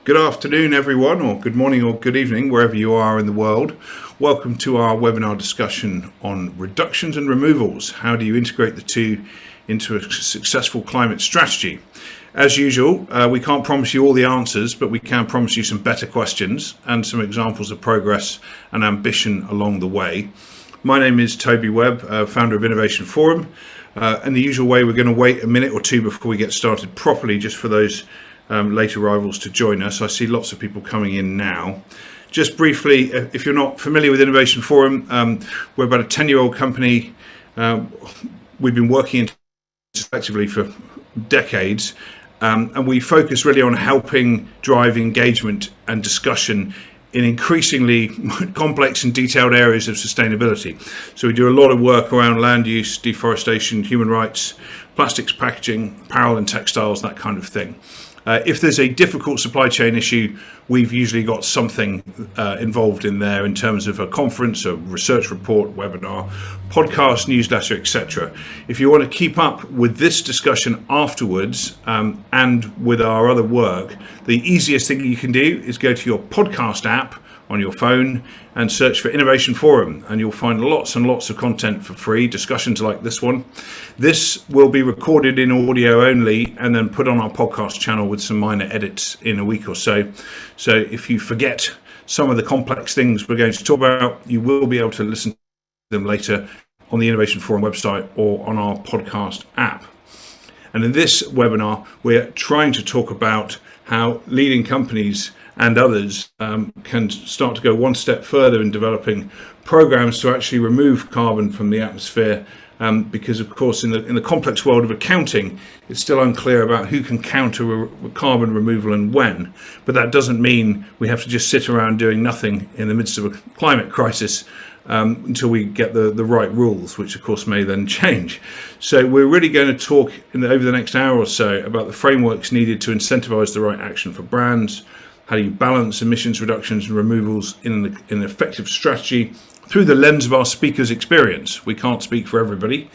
Good afternoon, everyone, or good morning or good evening, wherever you are in the world. Welcome to our webinar discussion on reductions and removals. How do you integrate the two into a successful climate strategy? As usual, we can't promise you all the answers, but we can promise you some better questions and some examples of progress and ambition along the way. My name is Toby Webb, founder of Innovation Forum. In the usual way, we're going to wait a minute or two before we get started properly, just for those late arrivals to join us. I see lots of people coming in now. Just briefly, if you're not familiar with Innovation Forum, we're about a 10-year-old company. We've been working effectively for decades, and we focus really on helping drive engagement and discussion in increasingly complex and detailed areas of sustainability. So we do a lot of work around land use, deforestation, human rights, plastics packaging, apparel and textiles, that kind of thing. If there's a difficult supply chain issue, we've usually got something involved in there in terms of a conference, a research report, webinar, podcast, newsletter, etc. If you want to keep up with this discussion afterwards and with our other work, the easiest thing you can do is go to your podcast app on your phone and search for Innovation Forum, and you'll find lots and lots of content for free, discussions like this one. This will be recorded in audio only and then put on our podcast channel with some minor edits in a week or so. So if you forget some of the complex things we're going to talk about, you will be able to listen to them later on the Innovation Forum website or on our podcast app. And in this webinar, we're trying to talk about how leading companies and others can start to go one step further in developing programs to actually remove carbon from the atmosphere, because of course in the complex world of accounting, it's still unclear about who can counter carbon removal and when. But that doesn't mean we have to just sit around doing nothing in the midst of a climate crisis until we get the right rules, which of course may then change. So we're really going to talk over the next hour or so about the frameworks needed to incentivize the right action for brands. How do you balance emissions reductions and removals in an effective strategy through the lens of our speakers' experience? We can't speak for everybody,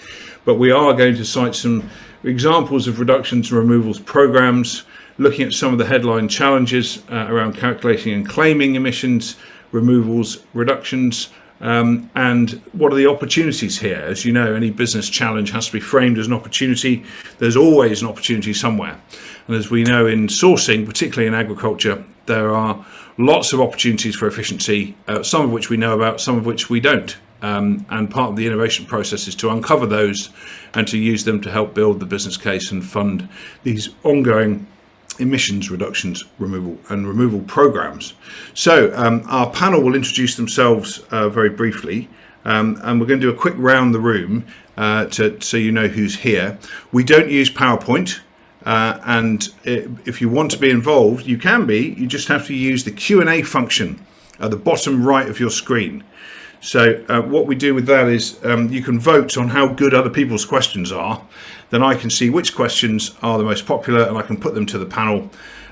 but we are going to cite some examples of reductions and removals programs, looking at some of the headline challenges around calculating and claiming emissions, removals, reductions, and what are the opportunities here? As you know, any business challenge has to be framed as an opportunity. There's always an opportunity somewhere. And as we know in sourcing, particularly in agriculture, there are lots of opportunities for efficiency, some of which we know about, some of which we don't. And part of the innovation process is to uncover those and to use them to help build the business case and fund these ongoing emissions reductions removal programs. So our panel will introduce themselves very briefly, and we're going to do a quick round the room so you know who's here. We don't use PowerPoint. And if you want to be involved, you can be. You just have to use the Q&A function at the bottom right of your screen. So what we do with that is you can vote on how good other people's questions are. Then I can see which questions are the most popular and I can put them to the panel.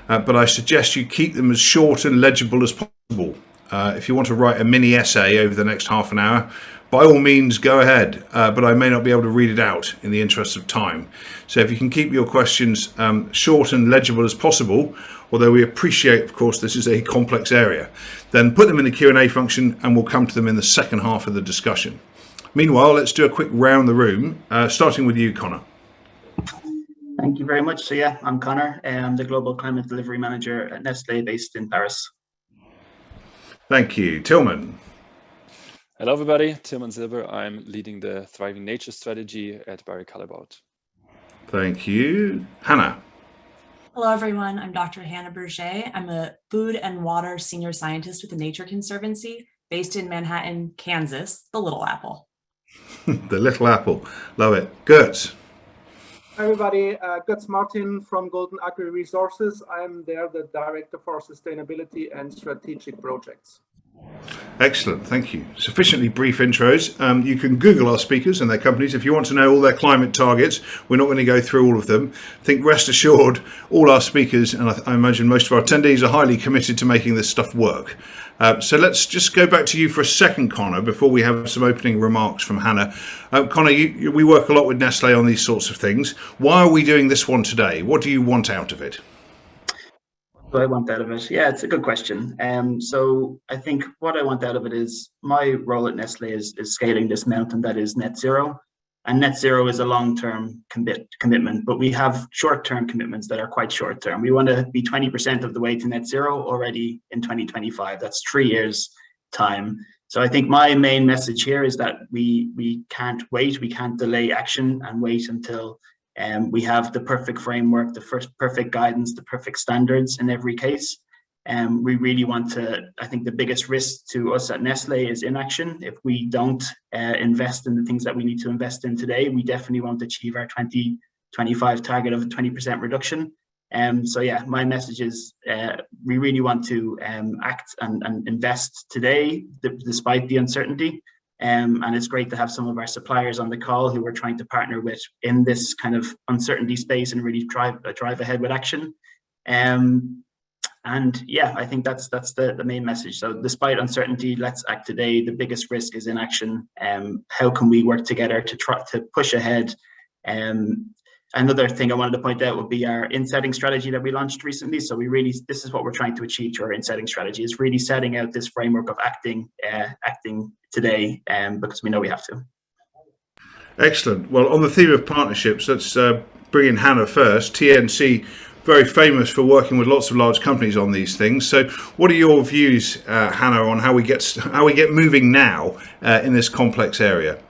But I suggest you keep them as short and legible as possible. If you want to write a mini essay over the next half an hour, by all means, go ahead, but I may not be able to read it out in the interest of time. So if you can keep your questions short and legible as possible, although we appreciate, of course, this is a complex area, then put them in the Q&A function and we'll come to them in the second half of the discussion. Meanwhile, let's do a quick round the room, starting with you, Connor. Thank you very much. So yeah, I'm Connor. I'm the Global Climate Delivery Manager at Nestlé based in Paris. Thank you. Tilman. Hello, everybody. Tilman Silber. I'm leading the Thriving Nature strategy at Barry Callebaut. Thank you. Hannah. Hello, everyone. I'm Dr. Hannah Berger. I'm a food and water senior scientist with the Nature Conservancy based in Manhattan, Kansas, the Little Apple. The Little Apple. Love it. Gertz. Hi, everybody. Götz Martin from Golden Agri Resources. I'm there the Director for Sustainability and Strategic Projects. Excellent, thank you. Sufficiently brief intros. You can Google our speakers and their companies if you want to know all their climate targets. We're not going to go through all of them. I think rest assured, all our speakers, and I imagine most of our attendees, are highly committed to making this stuff work. So let's just go back to you for a second, Connor, before we have some opening remarks from Hannah. Connor, we work a lot with Nestlé on these sorts of things. Why are we doing this one today? What do you want out of it? What I want out of it? Yeah, it's a good question. So I think what I want out of it is my role at Nestle is scaling this mountain that is net zero. And net zero is a long-term commitment, but we have short-term commitments that are quite short-term. We want to be 20% of the way to net zero already in 2025. That's 3 years time. So I think my main message here is that we can't wait, we can't delay action and wait until we have the perfect framework, the perfect guidance, the perfect standards in every case. We really want to, I think the biggest risk to us at Nestle is inaction. If we don't invest in the things that we need to invest in today, we definitely won't achieve our 2025 target of a 20% reduction. So yeah, my message is we really want to act and invest today, despite the uncertainty. And it's great to have some of our suppliers on the call who we're trying to partner with in this kind of uncertainty space and really drive ahead with action. And yeah, I think that's the main message. So despite uncertainty, let's act today. The biggest risk is inaction. How can we work together to try to push ahead? Another thing I wanted to point out would be our in-setting strategy that we launched recently. So this is what we're trying to achieve through our in-setting strategy, is really setting out this framework of acting today, because we know we have to. Excellent. Well, on the theme of partnerships, let's bring in Hannah first. TNC, very famous for working with lots of large companies on these things. So what are your views, Hannah, on how we get moving now in this complex area?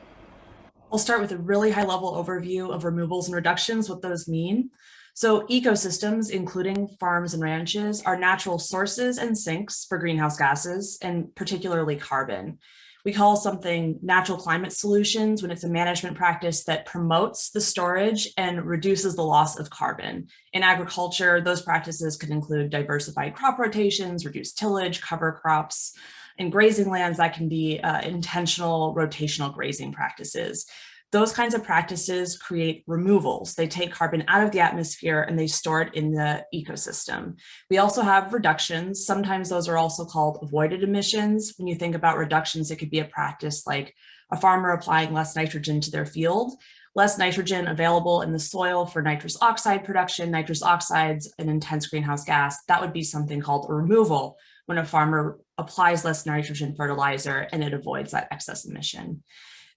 I'll start with a really high level overview of removals and reductions, what those mean. So ecosystems, including farms and ranches, are natural sources and sinks for greenhouse gases, and particularly carbon. We call something natural climate solutions when it's a management practice that promotes the storage and reduces the loss of carbon. In agriculture, those practices could include diversified crop rotations, reduced tillage, cover crops. In grazing lands, that can be intentional rotational grazing practices. Those kinds of practices create removals. They take carbon out of the atmosphere and they store it in the ecosystem. We also have reductions. Sometimes those are also called avoided emissions. When you think about reductions, it could be a practice like a farmer applying less nitrogen to their field, less nitrogen available in the soil for nitrous oxide production. Nitrous oxide's an intense greenhouse gas. That would be something called a removal, when a farmer applies less nitrogen fertilizer and it avoids that excess emission.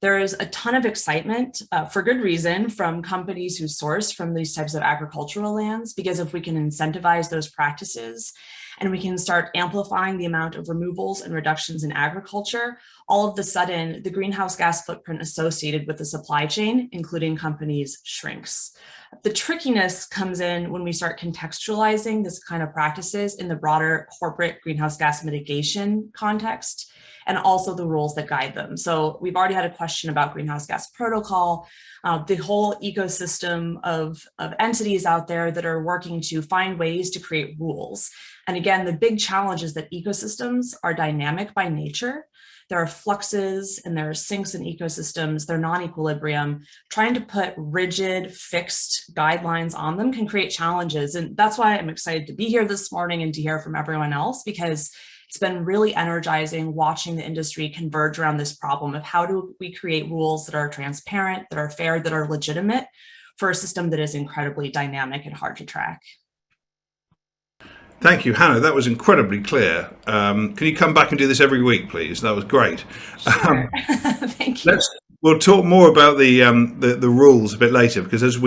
There is a ton of excitement, for good reason, from companies who source from these types of agricultural lands, because if we can incentivize those practices and we can start amplifying the amount of removals and reductions in agriculture, all of a sudden the greenhouse gas footprint associated with the supply chain, including companies, shrinks. The trickiness comes in when we start contextualizing this kind of practices in the broader corporate greenhouse gas mitigation context, and also the rules that guide them. So we've already had a question about greenhouse gas protocol, the whole ecosystem of entities out there that are working to find ways to create rules. And again, the big challenge is that ecosystems are dynamic by nature. There are fluxes and there are sinks in ecosystems, they're non-equilibrium. Trying to put rigid, fixed guidelines on them can create challenges. And that's why I'm excited to be here this morning and to hear from everyone else, because it's been really energizing watching the industry converge around this problem of how do we create rules that are transparent, that are fair, that are legitimate for a system that is incredibly dynamic and hard to track. Thank you, Hannah. That was incredibly clear. Can you come back and do this every week, please? That was great. Sure. Thank you. We'll talk more about the rules a bit later, because as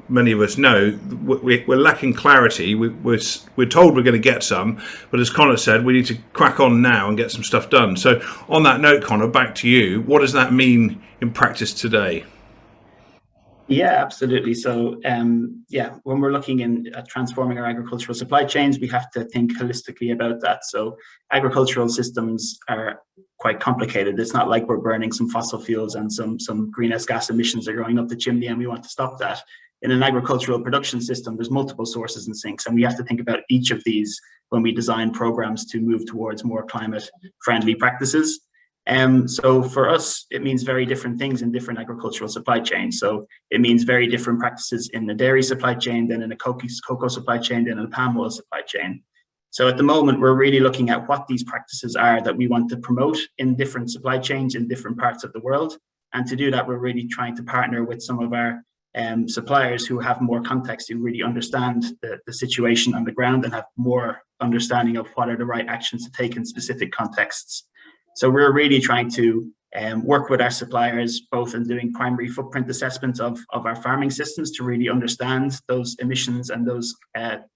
many of us know, we're lacking clarity. We're told we're going to get some, but as Connor said, we need to crack on now and get some stuff done. So on that note, Connor, back to you. What does that mean in practice today? Yeah, absolutely. So, when we're looking at transforming our agricultural supply chains, we have to think holistically about that. So agricultural systems are quite complicated. It's not like we're burning some fossil fuels and some greenhouse gas emissions are going up the chimney and we want to stop that. In an agricultural production system, there's multiple sources and sinks, and we have to think about each of these when we design programs to move towards more climate-friendly practices. So for us, it means very different things in different agricultural supply chains. So it means very different practices in the dairy supply chain than in a cocoa supply chain, than in a palm oil supply chain. So at the moment, we're really looking at what these practices are that we want to promote in different supply chains in different parts of the world. And to do that, we're really trying to partner with some of our suppliers who have more context, who really understand the situation on the ground and have more understanding of what are the right actions to take in specific contexts. So we're really trying to work with our suppliers, both in doing primary footprint assessments of our farming systems to really understand those emissions and those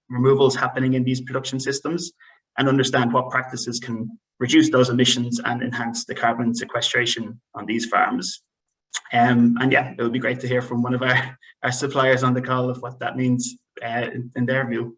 removals happening in these production systems, and understand what practices can reduce those emissions and enhance the carbon sequestration on these farms. And yeah, it would be great to hear from one of our suppliers on the call of what that means in their view.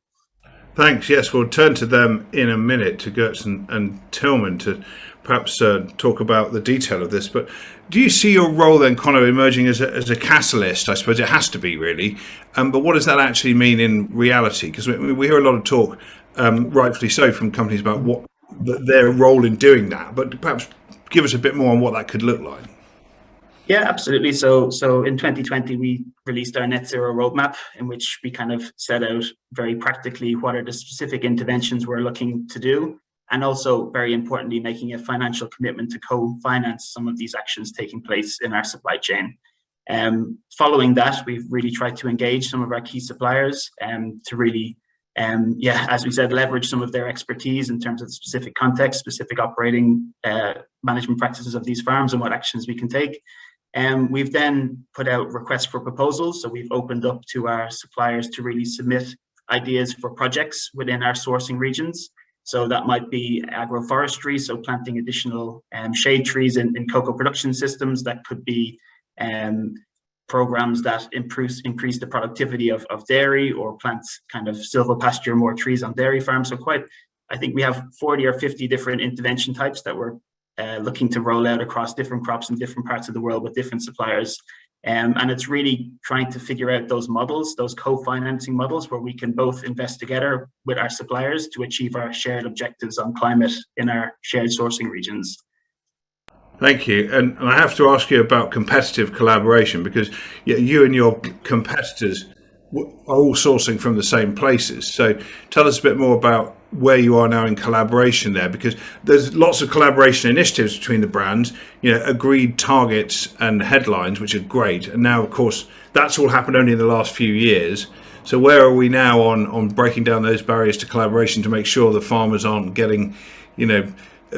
Thanks. Yes, we'll turn to them in a minute, to Gertz and Tilman, to perhaps talk about the detail of this. But do you see your role then kind of emerging as a catalyst? I suppose it has to be, really. But what does that actually mean in reality? Because we hear a lot of talk, rightfully so, from companies about what their role in doing that. But perhaps give us a bit more on what that could look like. Yeah, absolutely. So in 2020, we released our net zero roadmap, in which we kind of set out very practically what are the specific interventions we're looking to do, and also, very importantly, making a financial commitment to co-finance some of these actions taking place in our supply chain. Following that, we've really tried to engage some of our key suppliers to really, as we said, leverage some of their expertise in terms of specific context, specific operating management practices of these farms and what actions we can take. We've then put out requests for proposals. So we've opened up to our suppliers to really submit ideas for projects within our sourcing regions. So that might be agroforestry, so planting additional shade trees in cocoa production systems. That could be programs that increase the productivity of dairy, or plant kind of silvopasture more trees on dairy farms. So I think we have 40 or 50 different intervention types that we're looking to roll out across different crops in different parts of the world with different suppliers. And it's really trying to figure out those models, those co-financing models, where we can both invest together with our suppliers to achieve our shared objectives on climate in our shared sourcing regions. Thank you. And I have to ask you about competitive collaboration, because you and your competitors are all sourcing from the same places. So tell us a bit more about where you are now in collaboration there, because there's lots of collaboration initiatives between the brands, agreed targets and headlines, which are great. And now, of course, that's all happened only in the last few years. So where are we now on breaking down those barriers to collaboration to make sure the farmers aren't getting,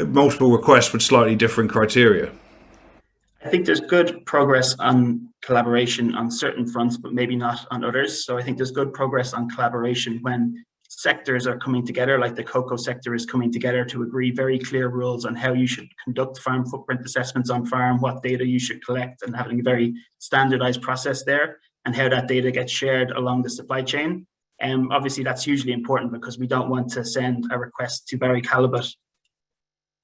multiple requests with slightly different criteria? I think there's good progress on collaboration on certain fronts, but maybe not on others. So I think there's good progress on collaboration when sectors are coming together, like the cocoa sector is coming together to agree very clear rules on how you should conduct farm footprint assessments on farm, what data you should collect, and having a very standardized process there, and how that data gets shared along the supply chain. Obviously, that's hugely important, because we don't want to send a request to Barry Callebaut,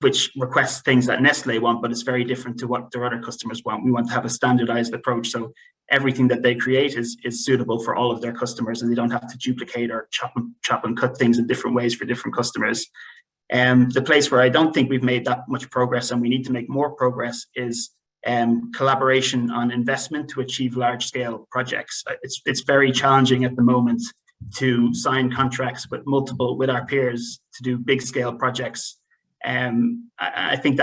which requests things that Nestle want, but it's very different to what their other customers want. We want to have a standardized approach, so everything that they create is suitable for all of their customers, and they don't have to duplicate or chop and cut things in different ways for different customers. The place where I don't think we've made that much progress, and we need to make more progress, is collaboration on investment to achieve large-scale projects. It's very challenging at the moment to sign contracts with our peers to do big-scale projects. I think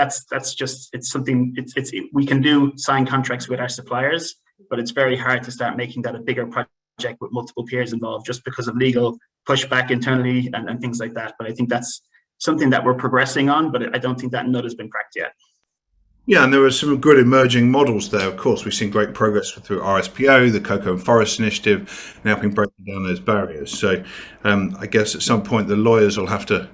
we can sign contracts with our suppliers, but it's very hard to start making that a bigger project with multiple peers involved, just because of legal pushback internally and things like that. But I think that's something that we're progressing on, but I don't think that nut has been cracked yet. Yeah, and there are some good emerging models there. Of course, we've seen great progress through RSPO, the Cocoa and Forest Initiative, and helping break down those barriers. So I guess at some point the lawyers will have to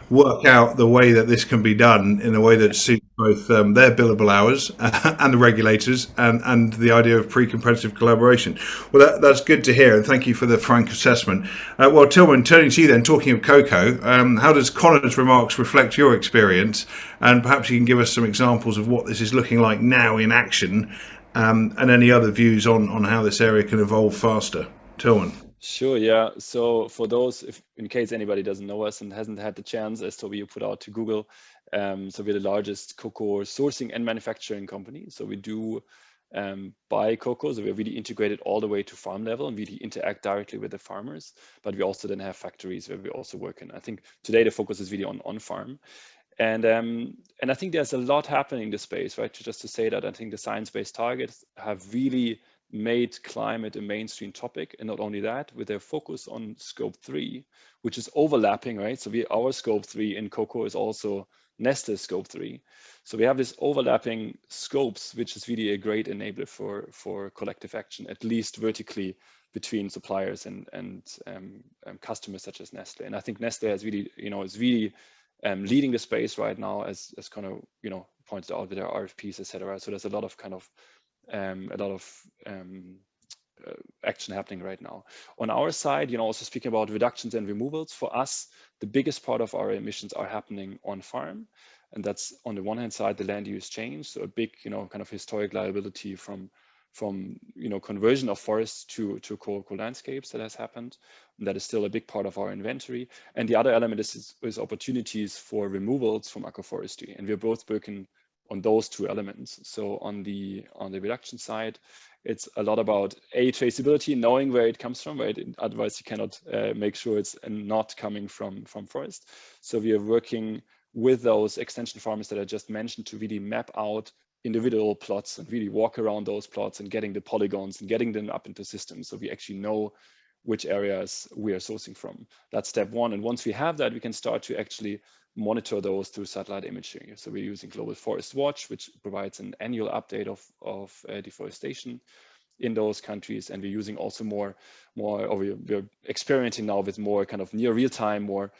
work out the way that this can be done in a way that suits both their billable hours and the regulators, and the idea of pre-competitive collaboration. Well, that's good to hear, and thank you for the frank assessment. Well, Tilman, turning to you then, talking of cocoa, how does Conor's remarks reflect your experience? And perhaps you can give us some examples of what this is looking like now in action, and any other views on how this area can evolve faster. Tilman. Sure, yeah. So for those, in case anybody doesn't know us and hasn't had the chance, as Toby, you put out to Google, so we're the largest cocoa sourcing and manufacturing company. So we do buy cocoa, so we're really integrated all the way to farm level and really interact directly with the farmers. But we also then have factories where we also work in. I think today the focus is really on farm. And I think there's a lot happening in this space, right? Just to say that, I think the science-based targets have really made climate a mainstream topic. And not only that, with their focus on scope 3, which is overlapping, right? So our scope 3 in Cocoa is also Nestle's scope 3. So we have this overlapping scopes, which is really a great enabler for collective action, at least vertically between suppliers and customers such as Nestle. And I think Nestle has really, is really leading the space right now, as kind of, pointed out with their RFPs, etc. So there's a lot of kind of action happening right now. On our side, also speaking about reductions and removals, for us, the biggest part of our emissions are happening on farm. And that's on the one hand side, the land use change. So a big, kind of historic liability from conversion of forests to cocoa landscapes that has happened. And that is still a big part of our inventory. And the other element is opportunities for removals from agroforestry. And we're both working on those two elements. So on the reduction side, it's a lot about traceability, knowing where it comes from, right? Otherwise you cannot make sure it's not coming from forest. So we are working with those extension farmers that I just mentioned to really map out individual plots and really walk around those plots and getting the polygons and getting them up into systems. So we actually know which areas we are sourcing from. That's step one. And once we have that, we can start to actually monitor those through satellite imaging. So we're using Global Forest Watch, which provides an annual update of deforestation in those countries. And we're using also we're experimenting now with more kind of near real time, more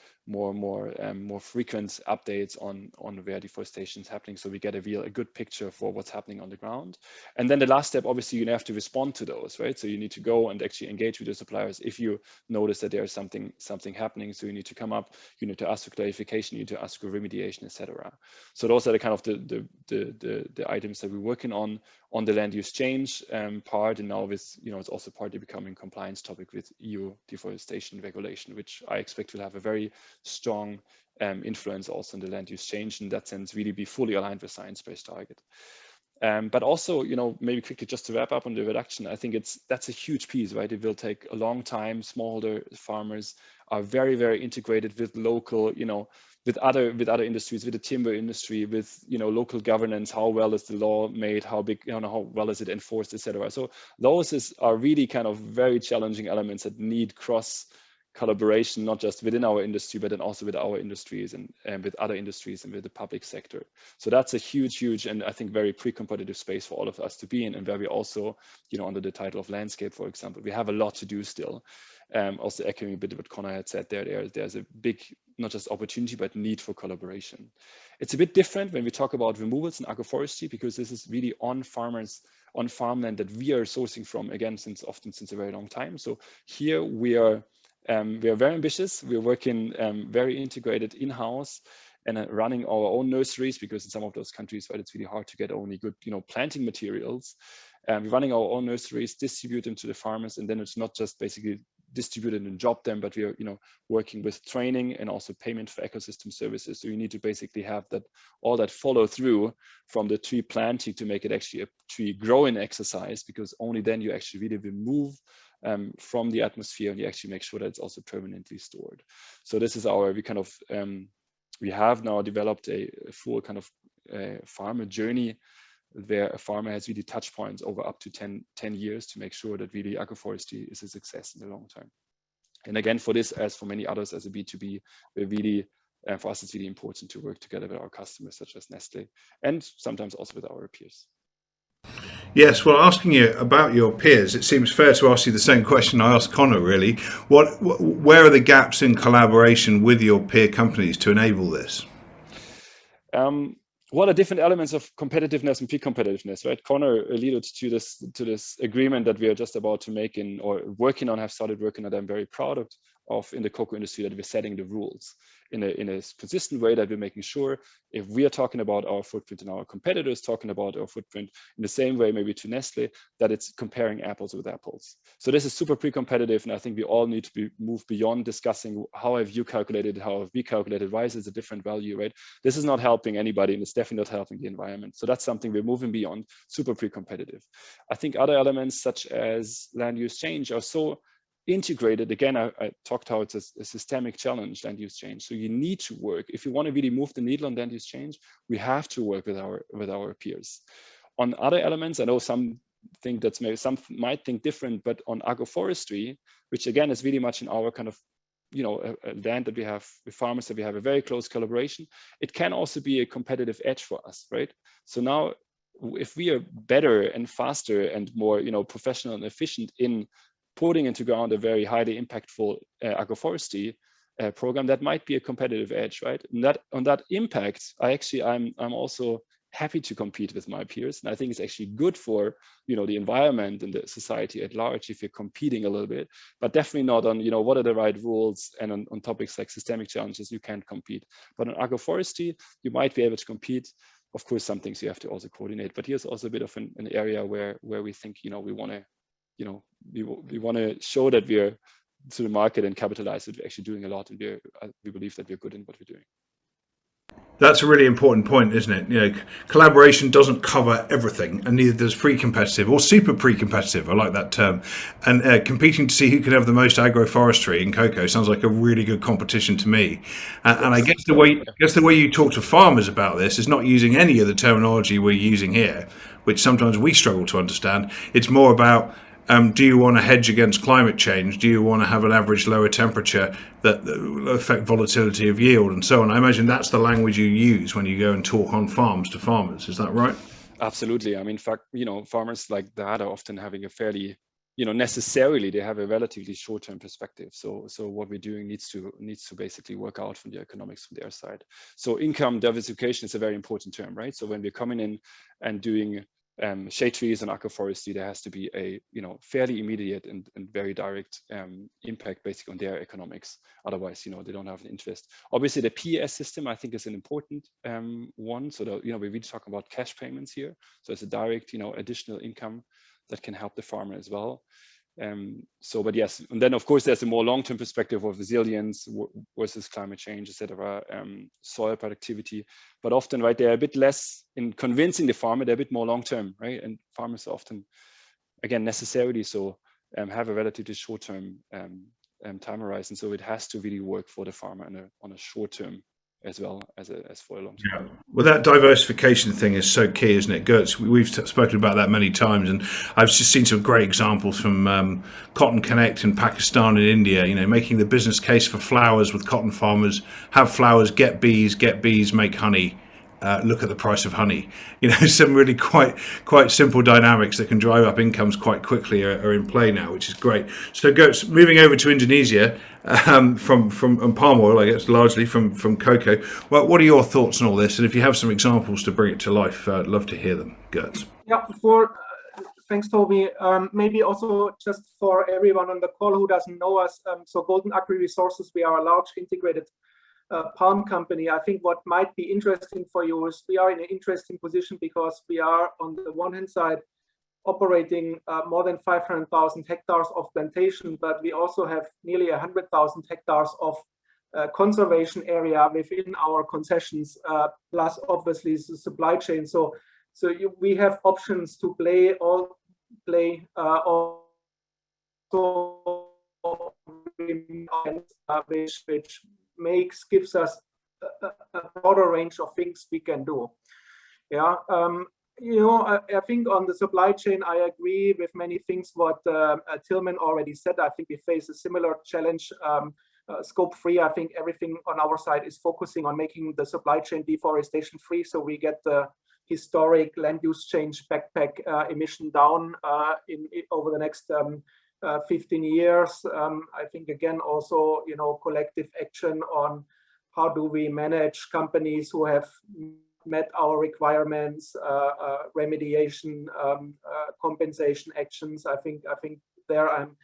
frequent updates on where deforestation is happening. So we get a good picture for what's happening on the ground. And then the last step, obviously, you have to respond to those, right? So you need to go and actually engage with your suppliers if you notice that there's something happening. So you need to come up, you need to ask for clarification, you need to ask for remediation, etc. So those are the kind of the items that we're working on the land use change part. And now with, it's also partly becoming compliance topic with EU deforestation regulation, which I expect will have a very strong influence also in the land use change. In that sense, really be fully aligned with science-based target. But also, maybe quickly just to wrap up on the reduction, I think that's a huge piece, right? It will take a long time. Smallholder farmers are very, very integrated with local, with other industries, with the timber industry, with local governance. How well is the law made? How big, how well is it enforced, etc. So those are really kind of very challenging elements that need cross collaboration, not just within our industry, but then also with our industries and with other industries and with the public sector. So that's a huge, and I think very pre-competitive space for all of us to be in, and where we also, under the title of landscape, for example, we have a lot to do still. Also echoing a bit of what Connor had said there's a big, not just opportunity, but need for collaboration. It's a bit different when we talk about removals in agroforestry, because this is really on farmland that we are sourcing from, again, since a very long time. So here we are very ambitious. We're working very integrated in-house and running our own nurseries, because in some of those countries, right, it's really hard to get only good, planting materials. We're running our own nurseries, distribute them to the farmers, and then it's not just basically distributed and drop them, but we are, working with training and also payment for ecosystem services. So you need to basically have all that follow through from the tree planting to make it actually a tree growing exercise, because only then you actually really remove from the atmosphere, and you actually make sure that it's also permanently stored. So this is we have now developed a full kind of farmer journey, where a farmer has really touch points over up to 10 years to make sure that really agroforestry is a success in the long term. And again, for this, as for many others as a B2B, for us, it's really important to work together with our customers, such as Nestle, and sometimes also with our peers. Yes, well, asking you about your peers, it seems fair to ask you the same question I asked Connor, really. Where are the gaps in collaboration with your peer companies to enable this? What are different elements of competitiveness and peak competitiveness, right? Connor alluded to this agreement that we are just about to make or working on, have started working on. I'm very proud of in the cocoa industry, that we're setting the rules in a consistent way, that we're making sure if we are talking about our footprint and our competitors talking about our footprint in the same way, maybe to Nestle, that it's comparing apples with apples. So this is super pre-competitive, and I think we all need to move beyond discussing how have you calculated, how have we calculated, why is it a different value, right? This is not helping anybody, and it's definitely not helping the environment. So that's something we're moving beyond, super pre-competitive. I think other elements such as land use change are so integrated. Again, I talked how it's a systemic challenge, land use change. So you need to work. If you want to really move the needle on land use change, we have to work with our peers. On other elements, I know some think that's maybe some might think different, but on agroforestry, which again is really much in our kind of, you know, a land that we have with farmers, that we have a very close collaboration, it can also be a competitive edge for us, right? So now, if we are better and faster and more, you know, professional and efficient in putting into ground a very highly impactful agroforestry program, that might be a competitive edge, right? And that on that impact, I'm also happy to compete with my peers, and I think it's actually good for, you know, the environment and the society at large if you're competing a little bit, but definitely not on, you know, what are the right rules, and on topics like systemic challenges you can't compete. But on agroforestry, you might be able to compete. Of course, some things you have to also coordinate, but here's also a bit of an area where we think, you know, we want to, you know, we want to show that we're to the market and capitalize that we're actually doing a lot, and we believe that we're good in what we're doing. That's a really important point, isn't it? You know, collaboration doesn't cover everything, and neither does pre-competitive or super pre-competitive. I like that term. And competing to see who can have the most agroforestry in cocoa sounds like a really good competition to me. And I guess the way you talk to farmers about this is not using any of the terminology we're using here, which sometimes we struggle to understand. It's more about, do you want to hedge against climate change? Do you want to have an average lower temperature that will affect volatility of yield and so on? I imagine that's the language you use when you go and talk on farms to farmers. Is that right? Absolutely. I mean, in fact, you know, farmers like that are often having a fairly, you know, necessarily they have a relatively short-term perspective. So what we're doing needs to basically work out from the economics from their side. So income diversification is a very important term, right? So when we're coming in and doing shade trees and agroforestry, there has to be a, you know, fairly immediate and very direct impact basically on their economics. Otherwise, you know, they don't have an interest. Obviously, the PES system I think is an important one. So you know, we're really talking about cash payments here. So it's a direct, you know, additional income that can help the farmer as well. But yes, and then of course there's a more long-term perspective of resilience versus climate change, etc., soil productivity. But often, right, they're a bit less in convincing the farmer. They're a bit more long-term, right? And farmers often, again, necessarily so have a relatively short-term time horizon. So it has to really work for the farmer on a short-term as well as for a long time. Yeah. Well, that diversification thing is so key, isn't it, Gertz? We've spoken about that many times, and I've just seen some great examples from Cotton Connect in Pakistan and India. You know, making the business case for flowers with cotton farmers: have flowers, get bees, make honey. Look at the price of honey. You know, some really quite simple dynamics that can drive up incomes quite quickly are in play now, which is great. So, Gertz, moving over to Indonesia from palm oil, I guess largely from cocoa. Well, what are your thoughts on all this? And if you have some examples to bring it to life, I'd love to hear them, Gertz. Yeah, thanks, Toby. Maybe also just for everyone on the call who doesn't know us, so Golden Agri Resources, we are a large integrated palm company. I think what might be interesting for you is we are in an interesting position because we are on the one hand side operating more than 500,000 hectares of plantation, but we also have nearly 100,000 hectares of conservation area within our concessions, plus obviously the supply chain. So we have options to play which gives us a broader range of things we can do. Yeah, you know, I think on the supply chain, I agree with many things what Tilman already said. I think we face a similar challenge. Scope 3, I think everything on our side is focusing on making the supply chain deforestation free, so we get the historic land use change backpack emission down over the next 15 years. I think again also, you know, collective action on how do we manage companies who have met our requirements, remediation, compensation actions. I think there I'm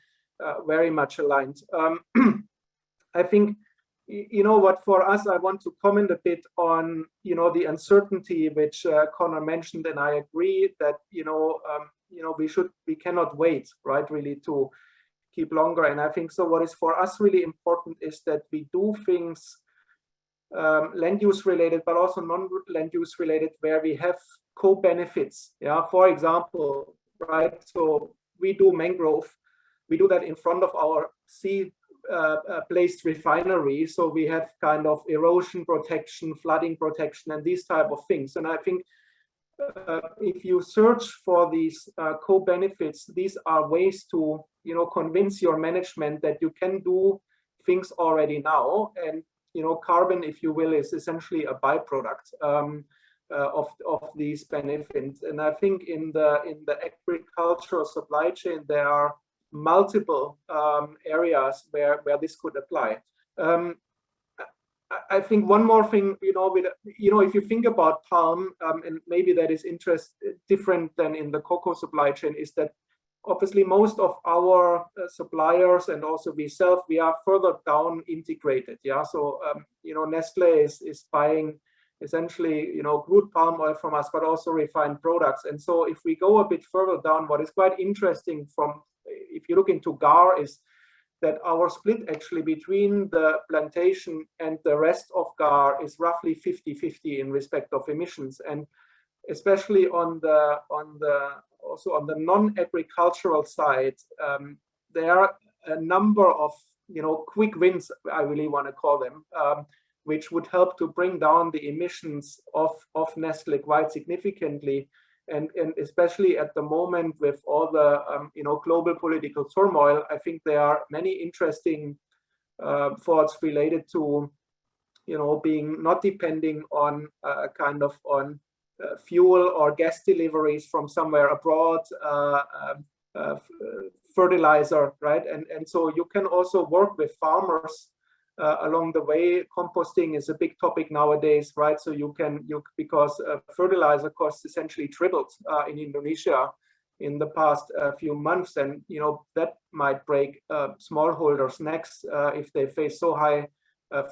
very much aligned. I think, you know what, for us, I want to comment a bit on, you know, the uncertainty which Connor mentioned, and I agree that, you know, we cannot wait, right, really to keep longer. And I think so what is for us really important is that we do things land use related, but also non-land use related, where we have co-benefits. Yeah, for example, right, so we do mangrove, we do that in front of our sea placed refinery, so we have kind of erosion protection, flooding protection, and these type of things. And I think if you search for these co-benefits, these are ways to, convince your management that you can do things already now. And, carbon, if you will, is essentially a byproduct of these benefits. And I think in the agricultural supply chain, there are multiple areas where this could apply. I think one more thing, if you think about palm, and maybe that is different than in the cocoa supply chain, is that obviously most of our suppliers and also we are further down integrated. Yeah, so Nestle is buying essentially crude palm oil from us, but also refined products. And so if we go a bit further down, what is quite interesting if you look into GAR is that our split actually between the plantation and the rest of GAR is roughly 50-50 in respect of emissions. And especially on the non-agricultural side, there are a number of quick wins, I really want to call them, which would help to bring down the emissions of Nestle quite significantly. And especially at the moment with all the global political turmoil, I think there are many interesting thoughts related to being not depending on on fuel or gas deliveries from somewhere abroad, fertilizer, right? And so you can also work with farmers along the way. Composting is a big topic nowadays, right? So because fertilizer costs essentially tripled in Indonesia in the past few months, and that might break smallholders' necks if they face so high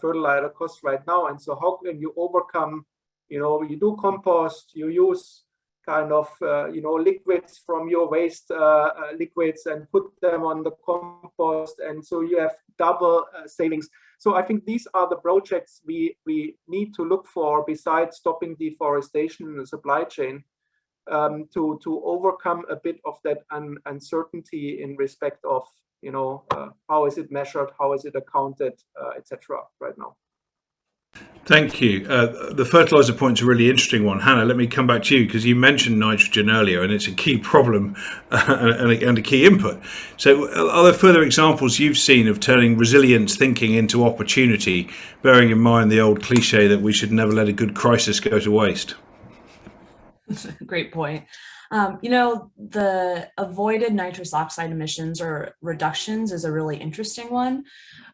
fertilizer costs right now. And so how can you overcome? You do compost, you use liquids from your waste liquids and put them on the compost, and so you have double savings. So I think these are the projects we need to look for, besides stopping deforestation in the supply chain, to overcome a bit of that uncertainty in respect of how is it measured, how is it accounted, etc. right now. Thank you. The fertilizer point's a really interesting one. Hannah, let me come back to you, because you mentioned nitrogen earlier, and it's a key problem and a key input. So are there further examples you've seen of turning resilience thinking into opportunity, bearing in mind the old cliche that we should never let a good crisis go to waste? Great point. The avoided nitrous oxide emissions or reductions is a really interesting one.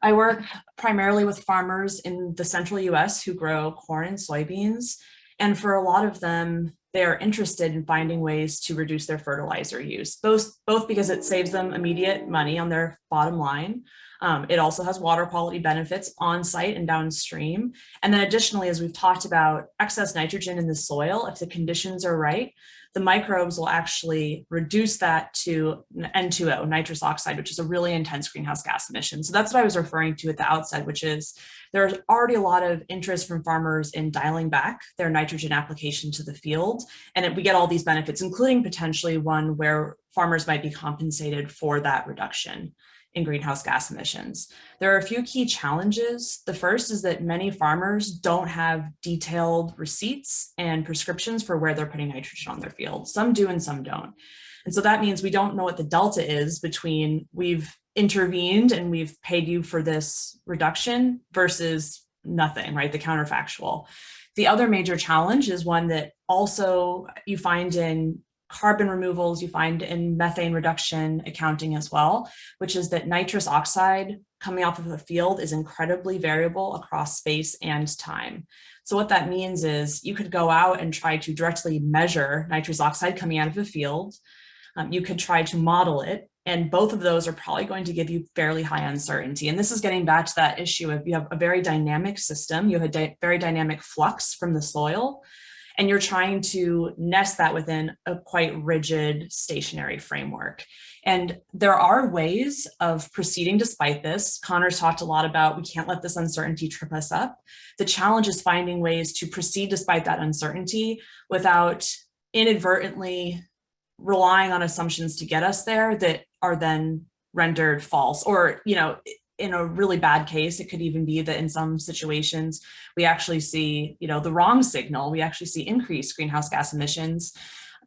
I work primarily with farmers in the central US who grow corn and soybeans. And for a lot of them, they are interested in finding ways to reduce their fertilizer use, both because it saves them immediate money on their bottom line. It also has water quality benefits on site and downstream. And then additionally, as we've talked about, excess nitrogen in the soil, if the conditions are right, the microbes will actually reduce that to N2O, nitrous oxide, which is a really intense greenhouse gas emission. So that's what I was referring to at the outset, which is there's already a lot of interest from farmers in dialing back their nitrogen application to the field. And we get all these benefits, including potentially one where farmers might be compensated for that reduction in greenhouse gas emissions. There are a few key challenges. The first is that many farmers don't have detailed receipts and prescriptions for where they're putting nitrogen on their field. Some do and some don't. And so that means we don't know what the delta is between we've intervened and we've paid you for this reduction versus nothing, right? The counterfactual. The other major challenge is one that also you find in carbon removals, you find in methane reduction accounting as well, which is that nitrous oxide coming off of a field is incredibly variable across space and time. So what that means is you could go out and try to directly measure nitrous oxide coming out of a field. You could try to model it, and both of those are probably going to give you fairly high uncertainty. And this is getting back to that issue of you have a very dynamic system, you have a very dynamic flux from the soil, and you're trying to nest that within a quite rigid stationary framework. And there are ways of proceeding despite this. Connor's talked a lot about we can't let this uncertainty trip us up. The challenge is finding ways to proceed despite that uncertainty without inadvertently relying on assumptions to get us there that are then rendered false, or in a really bad case, it could even be that in some situations we actually see, the wrong signal. We actually see increased greenhouse gas emissions,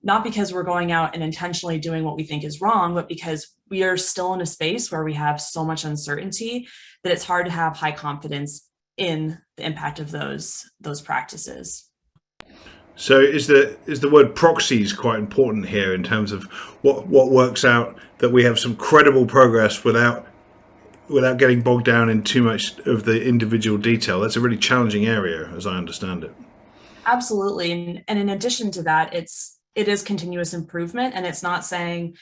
not because we're going out and intentionally doing what we think is wrong, but because we are still in a space where we have so much uncertainty that it's hard to have high confidence in the impact of those practices. So is the word proxies quite important here in terms of what works out that we have some credible progress without getting bogged down in too much of the individual detail? That's a really challenging area, as I understand it. Absolutely. And in addition to that, it is continuous improvement, and it's not saying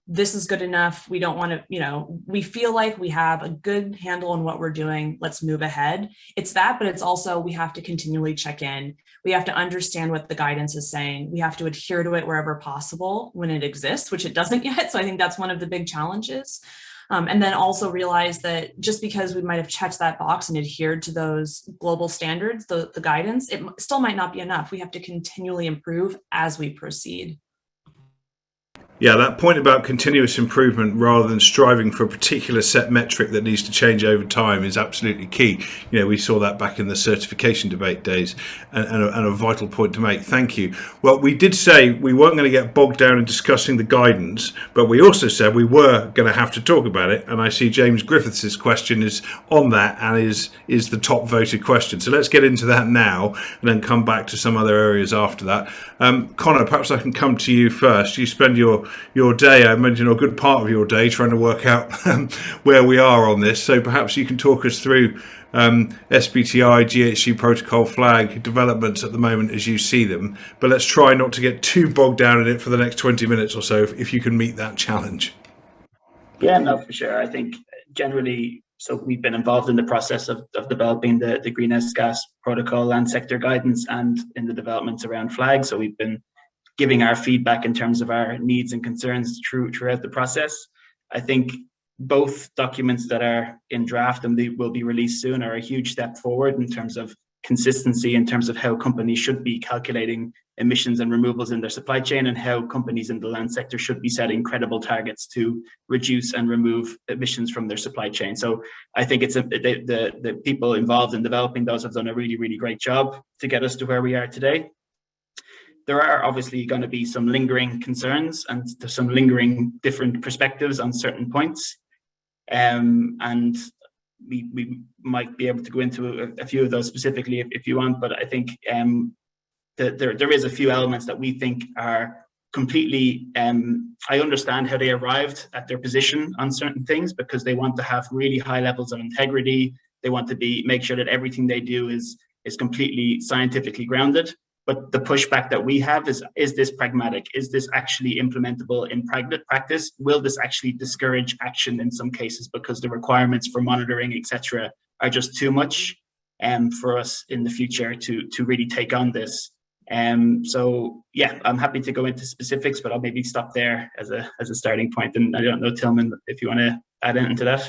this is good enough. We don't want to, we feel like we have a good handle on what we're doing. Let's move ahead. It's that, but it's also, we have to continually check in. We have to understand what the guidance is saying. We have to adhere to it wherever possible when it exists, which it doesn't yet. So I think that's one of the big challenges. And then also realize that just because we might have checked that box and adhered to those global standards, the guidance, it still might not be enough. We have to continually improve as we proceed. Yeah, that point about continuous improvement rather than striving for a particular set metric that needs to change over time is absolutely key. We saw that back in the certification debate days, and a vital point to make. Thank you. Well, we did say we weren't going to get bogged down in discussing the guidance, but we also said we were going to have to talk about it. And I see James Griffiths' question is on that and is the top voted question. So let's get into that now and then come back to some other areas after that. Connor, perhaps I can come to you first. You spend your day, I imagine, a good part of your day trying to work out where we are on this. So perhaps you can talk us through SBTI, GHG protocol flag developments at the moment as you see them. But let's try not to get too bogged down in it for the next 20 minutes or so, if you can meet that challenge. Yeah, no, for sure. I think generally, so we've been involved in the process of developing the greenhouse gas protocol and sector guidance, and in the developments around flags. So we've been giving our feedback in terms of our needs and concerns throughout the process. I think both documents that are in draft and they will be released soon are a huge step forward in terms of consistency, in terms of how companies should be calculating emissions and removals in their supply chain, and how companies in the land sector should be setting credible targets to reduce and remove emissions from their supply chain. So I think it's the people involved in developing those have done a really, really great job to get us to where we are today. There are obviously going to be some lingering concerns and some lingering different perspectives on certain points. And we might be able to go into a few of those specifically if you want, but I think that there is a few elements that we think are completely, I understand how they arrived at their position on certain things, because they want to have really high levels of integrity. They want to make sure that everything they do is completely scientifically grounded. But the pushback that we have is this pragmatic? Is this actually implementable in practice? Will this actually discourage action in some cases because the requirements for monitoring, etc., are just too much for us in the future to really take on this? So yeah, I'm happy to go into specifics, but I'll maybe stop there as a starting point. And I don't know, Tilman, if you want to add into that.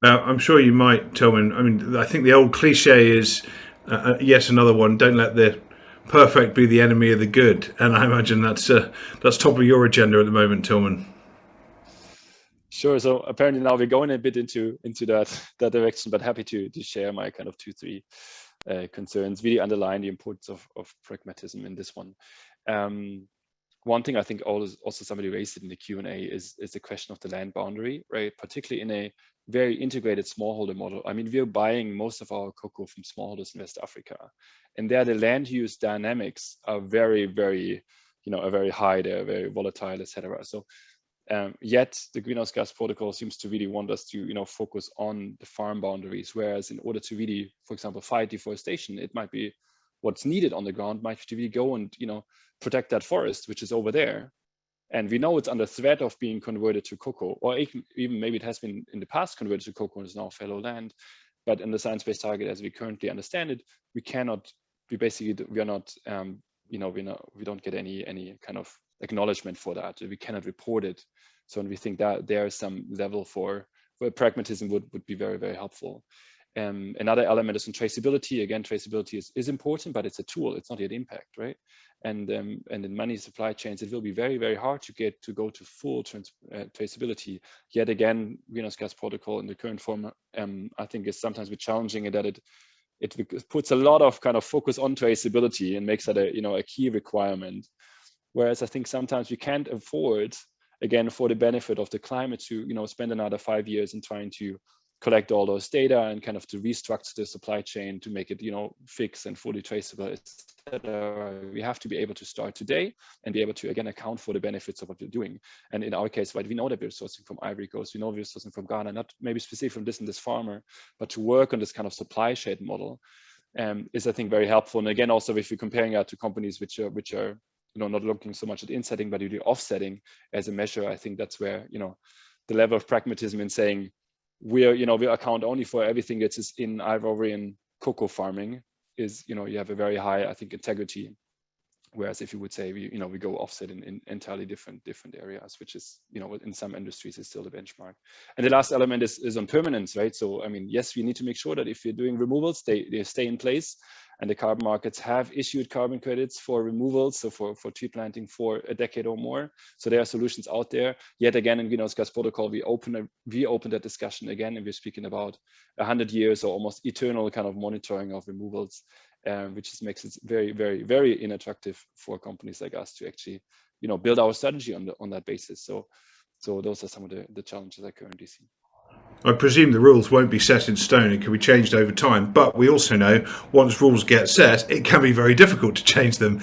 I'm sure you might, Tilman. I mean, I think the old cliche is, yes, another one, don't let the perfect be the enemy of the good, and I imagine that's top of your agenda at the moment, Tilman. Sure. So apparently now we're going a bit into that direction, but happy to share my kind of 2-3 concerns. Really underline the importance of pragmatism in this one. One thing I think also somebody raised it in the Q&A is the question of the land boundary, right? Particularly in a very integrated smallholder model. I mean, we're buying most of our cocoa from smallholders in West Africa, and there the land use dynamics are very, very, very high. They're very volatile, etc. So yet the greenhouse gas protocol seems to really want us to, focus on the farm boundaries. Whereas in order to really, for example, fight deforestation, it might be what's needed on the ground might be to really go and, protect that forest, which is over there. And we know it's under threat of being converted to cocoa, or even maybe it has been in the past converted to cocoa and is now fallow land. But in the science-based target, as we currently understand it, we don't get any kind of acknowledgement for that. We cannot report it. So we think that there is some level for where pragmatism would be very, very helpful. Another element is in traceability. Again, traceability is important, but it's a tool. It's not yet impact, right? And in many supply chains, it will be very, very hard to go to full traceability. Yet again, Greenhouse Gas Protocol in the current form, I think is sometimes a bit challenging in that it puts a lot of kind of focus on traceability and makes that a key requirement. Whereas I think sometimes we can't afford, again, for the benefit of the climate, to spend another 5 years in trying to collect all those data and kind of to restructure the supply chain to make it fixed and fully traceable, etc. We have to be able to start today and be able to again account for the benefits of what we're doing. And in our case, right, we know that we're sourcing from Ivory Coast, we know we're sourcing from Ghana, not maybe specific from this and this farmer, but to work on this kind of supply chain model is, I think, very helpful. And again, also if you're comparing that to companies which are not looking so much at insetting, but really offsetting as a measure, I think that's where the level of pragmatism in saying we account only for everything that is in Ivorian cocoa farming is, you have a very high, I think, integrity. Whereas if you would say we go offset in entirely different areas, which is, in some industries is still the benchmark. And the last element is on permanence, right? So, I mean, yes, we need to make sure that if you're doing removals, they stay in place. And the carbon markets have issued carbon credits for removals, so for tree planting for a decade or more. So there are solutions out there. Yet again, in Greenhouse Gas Protocol, we open that discussion again, and we're speaking about 100 years or almost eternal kind of monitoring of removals, which just makes it very, very, very unattractive for companies like us to actually, build our strategy on that basis. So those are some of the challenges I currently see. I presume the rules won't be set in stone and can be changed over time, but we also know once rules get set, it can be very difficult to change them,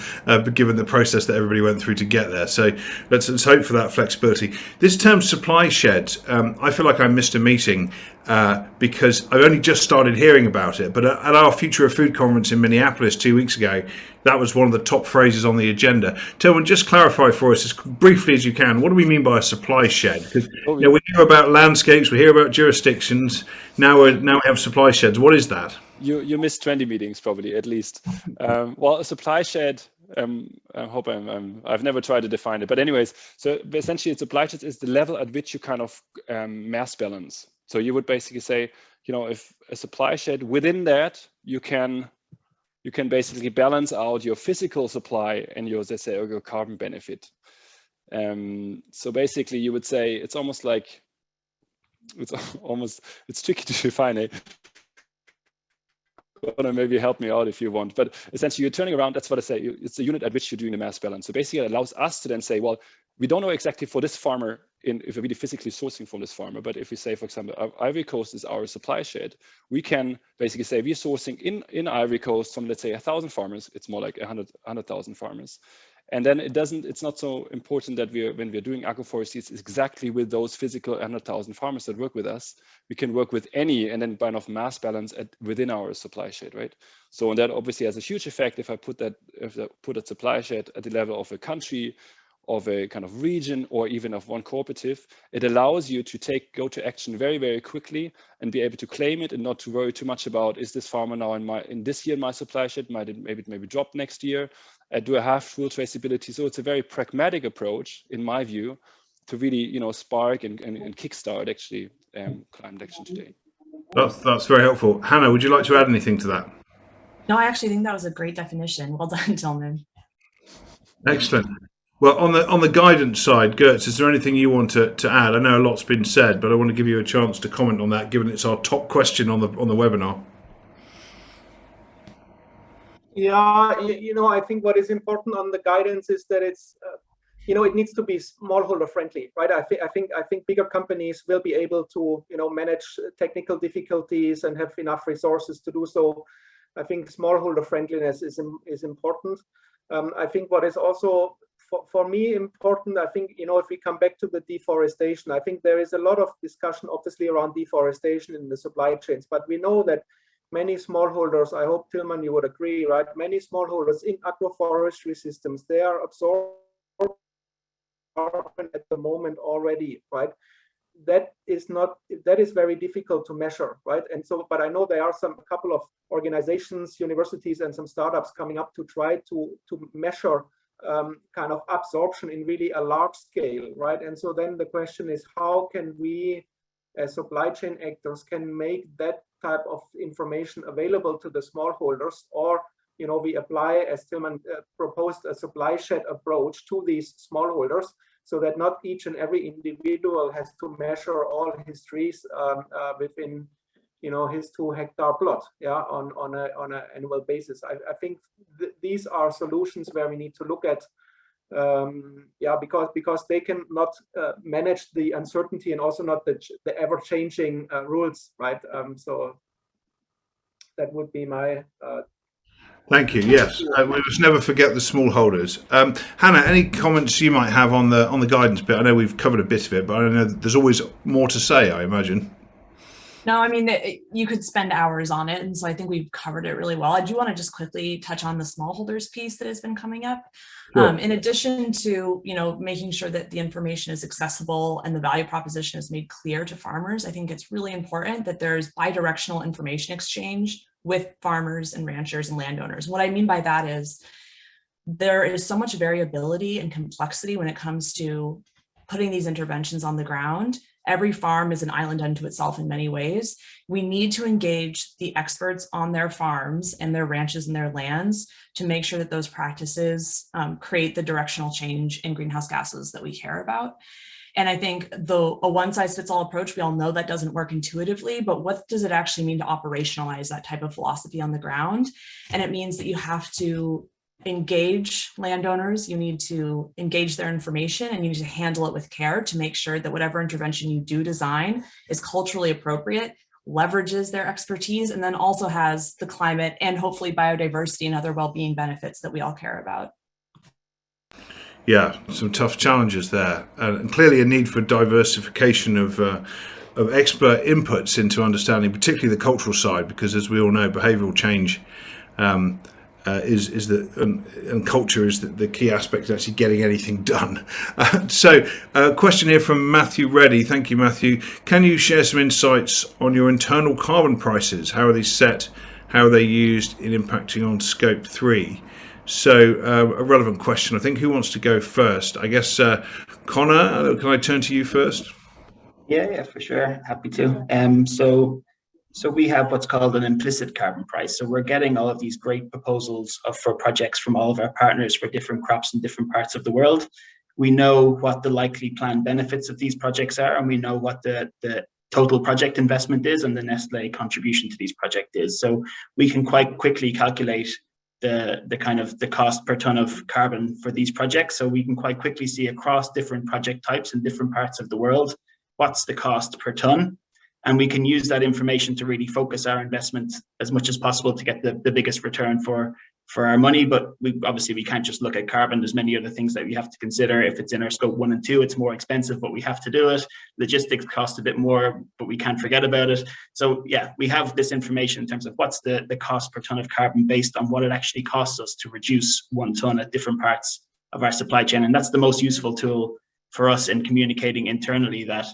given the process that everybody went through to get there. So let's hope for that flexibility. This term supply shed, I feel like I missed a meeting because I've only just started hearing about it, but at our Future of Food conference in Minneapolis 2 weeks ago, that was one of the top phrases on the agenda. Tillman, just clarify for us as briefly as you can, what do we mean by a supply shed? Because we hear about landscapes, we hear about jurisdictions, now we have supply sheds. What is that? You missed 20 meetings probably, at least. Well, a supply shed, I hope I've never tried to define it, but anyways, so essentially a supply shed is the level at which you kind of mass balance. So you would basically say, if a supply shed, within that, you can basically balance out your physical supply and your, let's say, your carbon benefit. So basically you would say it's almost like, it's tricky to define it. Maybe help me out if you want, but essentially you're turning around, that's what I say, it's the unit at which you're doing the mass balance. So basically it allows us to then say, well, we don't know exactly for this farmer if we're really physically sourcing from this farmer, but if we say, for example, Ivory Coast is our supply shed, we can basically say we're sourcing in Ivory Coast from, let's say, 1,000 farmers. It's more like 100,000 farmers. And then it's not so important that when we're doing agroforestry, it's exactly with those physical 100,000 farmers that work with us. We can work with any, and then by enough mass balance within our supply shed, right? So, and that obviously has a huge effect if I put a supply shed at the level of a country, of a kind of region, or even of one cooperative. It allows you to go to action very, very quickly and be able to claim it and not to worry too much about, is this farmer now in this year in my supply shed, maybe drop next year? Do I have full traceability? So it's a very pragmatic approach, in my view, to really, spark and kickstart actually climate action today. That's very helpful. Hannah, would you like to add anything to that? No, I actually think that was a great definition. Well done, Tillman. Excellent. Well, on the guidance side, Gertz, is there anything you want to add? I know a lot's been said, but I want to give you a chance to comment on that, given it's our top question on the webinar. Yeah, I think what is important on the guidance is that it's, it needs to be smallholder friendly, right? I think bigger companies will be able to, manage technical difficulties and have enough resources to do so. I think smallholder friendliness is important. I think what is also for me important, I think, if we come back to the deforestation, I think there is a lot of discussion obviously around deforestation in the supply chains, but we know that many smallholders, I hope, Tillman, you would agree, right? Many smallholders in agroforestry systems, they are absorbing carbon at the moment already, right? That is very difficult to measure, right? And so, but I know there are a couple of organizations, universities, and some startups coming up to try to measure kind of absorption in really a large scale, right? And so then the question is, how can we as supply chain actors can make that type of information available to the smallholders, or we apply, as Tilman proposed, a supply shed approach to these smallholders, so that not each and every individual has to measure all his trees within his 2-hectare plot, on an annual basis. I think these are solutions where we need to look at, because they can not manage the uncertainty and also not the ever-changing rules, right? So that would be my. Thank you. Yes, we must never forget the smallholders. Hannah, any comments you might have on the guidance bit? I know we've covered a bit of it, but I know there's always more to say, I imagine. No, I mean, you could spend hours on it. And so I think we've covered it really well. I do want to just quickly touch on the smallholders piece that has been coming up. Sure. In addition to, making sure that the information is accessible and the value proposition is made clear to farmers, I think it's really important that there's bidirectional information exchange with farmers and ranchers and landowners. What I mean by that is there is so much variability and complexity when it comes to putting these interventions on the ground. Every farm is an island unto itself in many ways. We need to engage the experts on their farms and their ranches and their lands to make sure that those practices create the directional change in greenhouse gases that we care about. And I think a one-size-fits-all approach, we all know that doesn't work intuitively, but what does it actually mean to operationalize that type of philosophy on the ground? And it means that you have to engage landowners, you need to engage their information, and you need to handle it with care to make sure that whatever intervention you do design is culturally appropriate, leverages their expertise, and then also has the climate and hopefully biodiversity and other well-being benefits that we all care about. Yeah, some tough challenges there, and clearly a need for diversification of expert inputs into understanding, particularly the cultural side, because as we all know, behavioural change is and culture is the key aspect of actually getting anything done. So, a question here from Matthew Reddy. Thank you, Matthew. Can you share some insights on your internal carbon prices? How are they set? How are they used in impacting on Scope 3? So, a relevant question. I think. Who wants to go first? I guess, Connor, can I turn to you first? Yeah, for sure. Happy to. So we have what's called an implicit carbon price. So we're getting all of these great proposals for projects from all of our partners for different crops in different parts of the world. We know what the likely planned benefits of these projects are, and we know what the total project investment is and the Nestlé contribution to these projects is. So we can quite quickly calculate the cost per ton of carbon for these projects. So we can quite quickly see across different project types in different parts of the world, what's the cost per ton. And we can use that information to really focus our investment as much as possible to get the biggest return for our money. But we can't just look at carbon. There's many other things that we have to consider. If it's in our scope 1 and 2, it's more expensive, but we have to do it. Logistics cost a bit more, but we can't forget about it. So yeah, we have this information in terms of what's the cost per ton of carbon based on what it actually costs us to reduce 1 ton at different parts of our supply chain. And that's the most useful tool for us in communicating internally that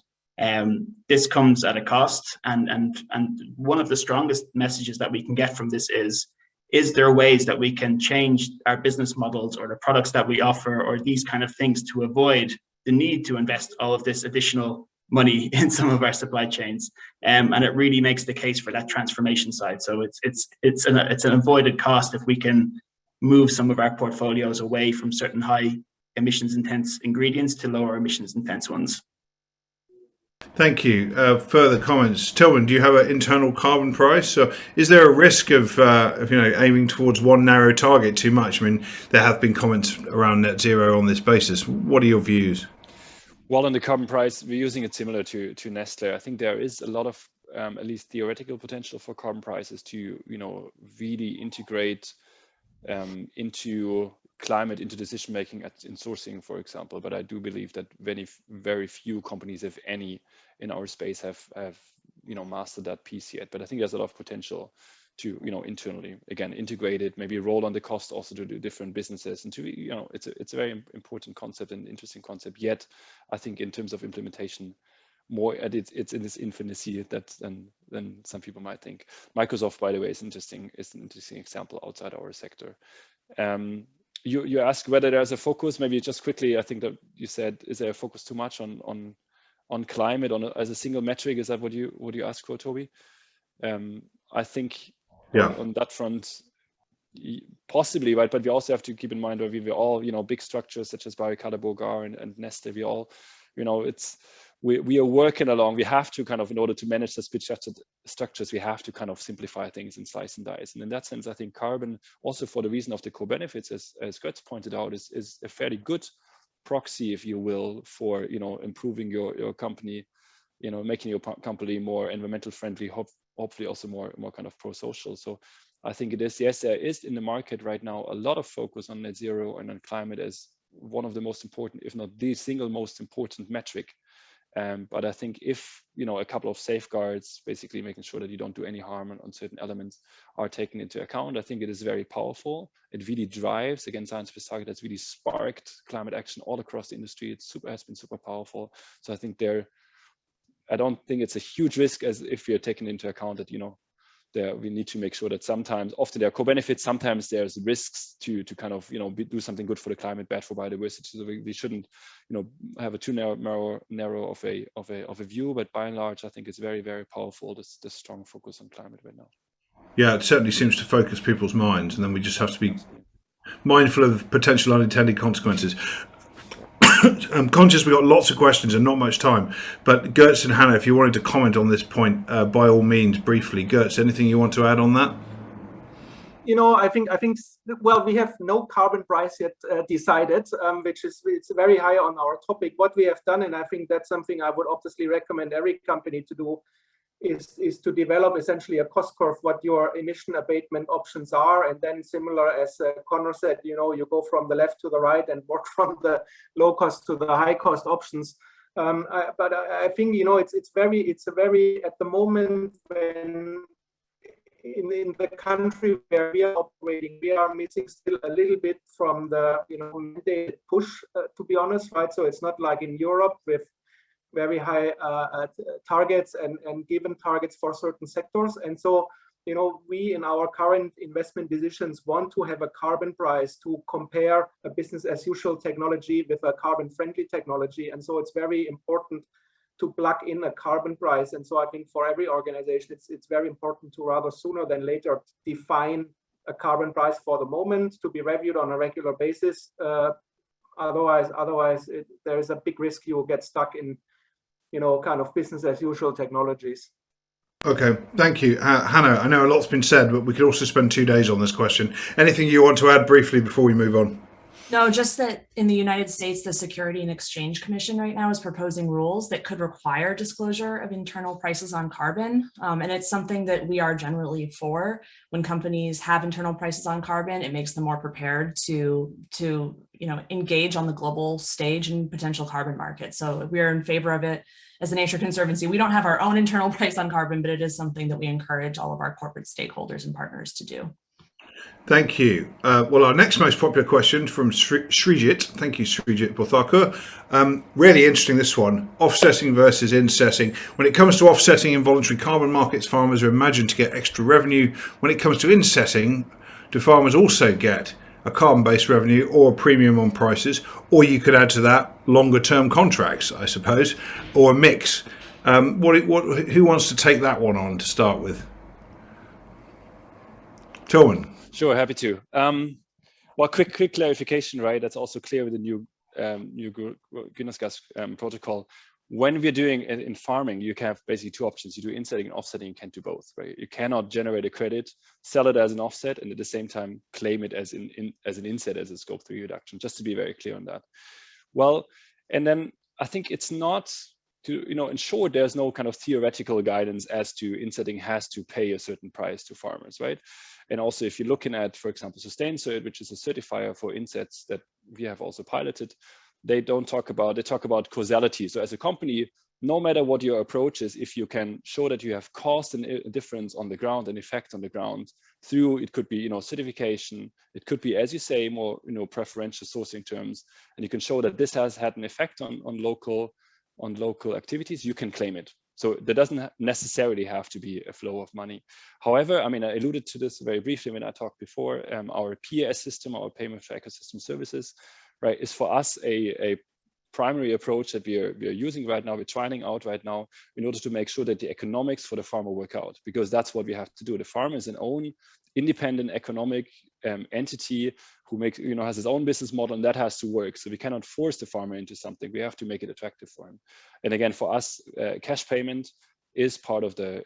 this comes at a cost, and one of the strongest messages that we can get from this is there ways that we can change our business models or the products that we offer or these kind of things to avoid the need to invest all of this additional money in some of our supply chains, and it really makes the case for that transformation side. So it's an avoided cost if we can move some of our portfolios away from certain high emissions intense ingredients to lower emissions intense ones. Thank you. Further comments, Tilman? Do you have an internal carbon price? So, is there a risk of aiming towards one narrow target too much? I mean, there have been comments around net zero on this basis. What are your views? Well, on the carbon price, we're using it similar to Nestlé. I think there is a lot of at least theoretical potential for carbon prices to really integrate into climate, into decision making in sourcing, for example. But I do believe that very few companies, if any, in our space have mastered that piece yet. But I think there's a lot of potential to internally again integrate it, maybe roll on the cost also to do different businesses, and to it's a very important concept and interesting concept. Yet I think in terms of implementation, more it's in this infancy than some people might think. Microsoft, by the way, is an interesting example outside our sector. You ask whether there's a focus. Maybe just quickly, I think that you said, is there a focus too much on climate as a single metric. Is that what you asked for, Toby? I think on that front, possibly, right? But we also have to keep in mind that we're all, big structures such as Barry Callebaut and Nestle. We all, we are working along. We have to kind of, in order to manage the split structures, we have to kind of simplify things and slice and dice. And in that sense, I think carbon, also for the reason of the co-benefits, as Götz pointed out, is a fairly good proxy, if you will, for improving your company, making your company more environmental friendly, hopefully also more kind of pro-social. So I think it is, yes, there is in the market right now a lot of focus on net zero and on climate as one of the most important, if not the single most important metric. But I think if a couple of safeguards, basically making sure that you don't do any harm on certain elements, are taken into account, I think it is very powerful. It really drives, again, science-based target has really sparked climate action all across the industry. It has been super powerful. So I think I don't think it's a huge risk as if you're taking into account that we need to make sure that often there are co-benefits, sometimes there's risks to kind of do something good for the climate, bad for biodiversity. So we shouldn't have a too narrow of a view. But by and large, I think it's very, very powerful, this strong focus on climate right now. Yeah, it certainly seems to focus people's minds, and then we just have to be mindful of potential unintended consequences. I'm conscious we've got lots of questions and not much time, but Götz and Hannah, if you wanted to comment on this point, by all means, briefly. Götz, anything you want to add on that? I think, well, we have no carbon price yet decided, it's very high on our topic. What we have done, and I think that's something I would obviously recommend every company to do, is to develop essentially a cost curve, what your emission abatement options are, and then similar as Connor said, you go from the left to the right and work from the low cost to the high cost options. But I think it's a very at the moment when in the country where we are operating, we are missing still a little bit from the mandated push, to be honest, right? So it's not like in Europe with very high targets and given targets for certain sectors. And so, we in our current investment decisions want to have a carbon price to compare a business as usual technology with a carbon friendly technology. And so it's very important to plug in a carbon price. And so I think for every organization, it's very important to rather sooner than later define a carbon price for the moment to be reviewed on a regular basis. Otherwise, there is a big risk you will get stuck in kind of business as usual technologies. Okay, thank you. Hannah, I know a lot's been said, but we could also spend 2 days on this question. Anything you want to add briefly before we move on? No, just that in the United States, the Security and Exchange Commission right now is proposing rules that could require disclosure of internal prices on carbon. And it's something that we are generally for. When companies have internal prices on carbon, it makes them more prepared to engage on the global stage in potential carbon markets. So we are in favor of it. As a Nature Conservancy, we don't have our own internal price on carbon, but it is something that we encourage all of our corporate stakeholders and partners to do. Thank you. Well, our next most popular question from Srijit. Thank you, Srijit Bothakur. Really interesting, this one. Offsetting versus insetting. When it comes to offsetting in voluntary carbon markets, farmers are imagined to get extra revenue. When it comes to insetting, do farmers also get a carbon-based revenue or a premium on prices? Or you could add to that longer-term contracts, I suppose, or a mix. Who wants to take that one on to start with? Torben. Sure, happy to. Well, quick clarification, right? That's also clear with the new greenhouse gas protocol. When we're doing in farming, you can have basically two options. You do insetting and offsetting. You can't do both, right? You cannot generate a credit, sell it as an offset, and at the same time claim it as an inset, as a Scope 3 reduction. Just to be very clear on that. Well, and then I think it's not to, in short, there's no kind of theoretical guidance as to insetting has to pay a certain price to farmers, right? And also, if you're looking at, for example, SustainCert, which is a certifier for insets that we have also piloted, they talk about causality. So as a company, no matter what your approach is, if you can show that you have caused a difference on the ground, an effect on the ground through, it could be, certification, it could be, as you say, more, preferential sourcing terms, and you can show that this has had an effect on local activities, you can claim it. So there doesn't necessarily have to be a flow of money. However, I alluded to this very briefly when I talked before, our PAS system, our Payment for Ecosystem Services, right, is for us a primary approach that we are using right now, we're trying out right now, in order to make sure that the economics for the farmer work out, because that's what we have to do. The farmer is an own independent economic entity who makes, has his own business model, and that has to work. So we cannot force the farmer into something. We have to make it attractive for him. And again, for us, cash payment is part of the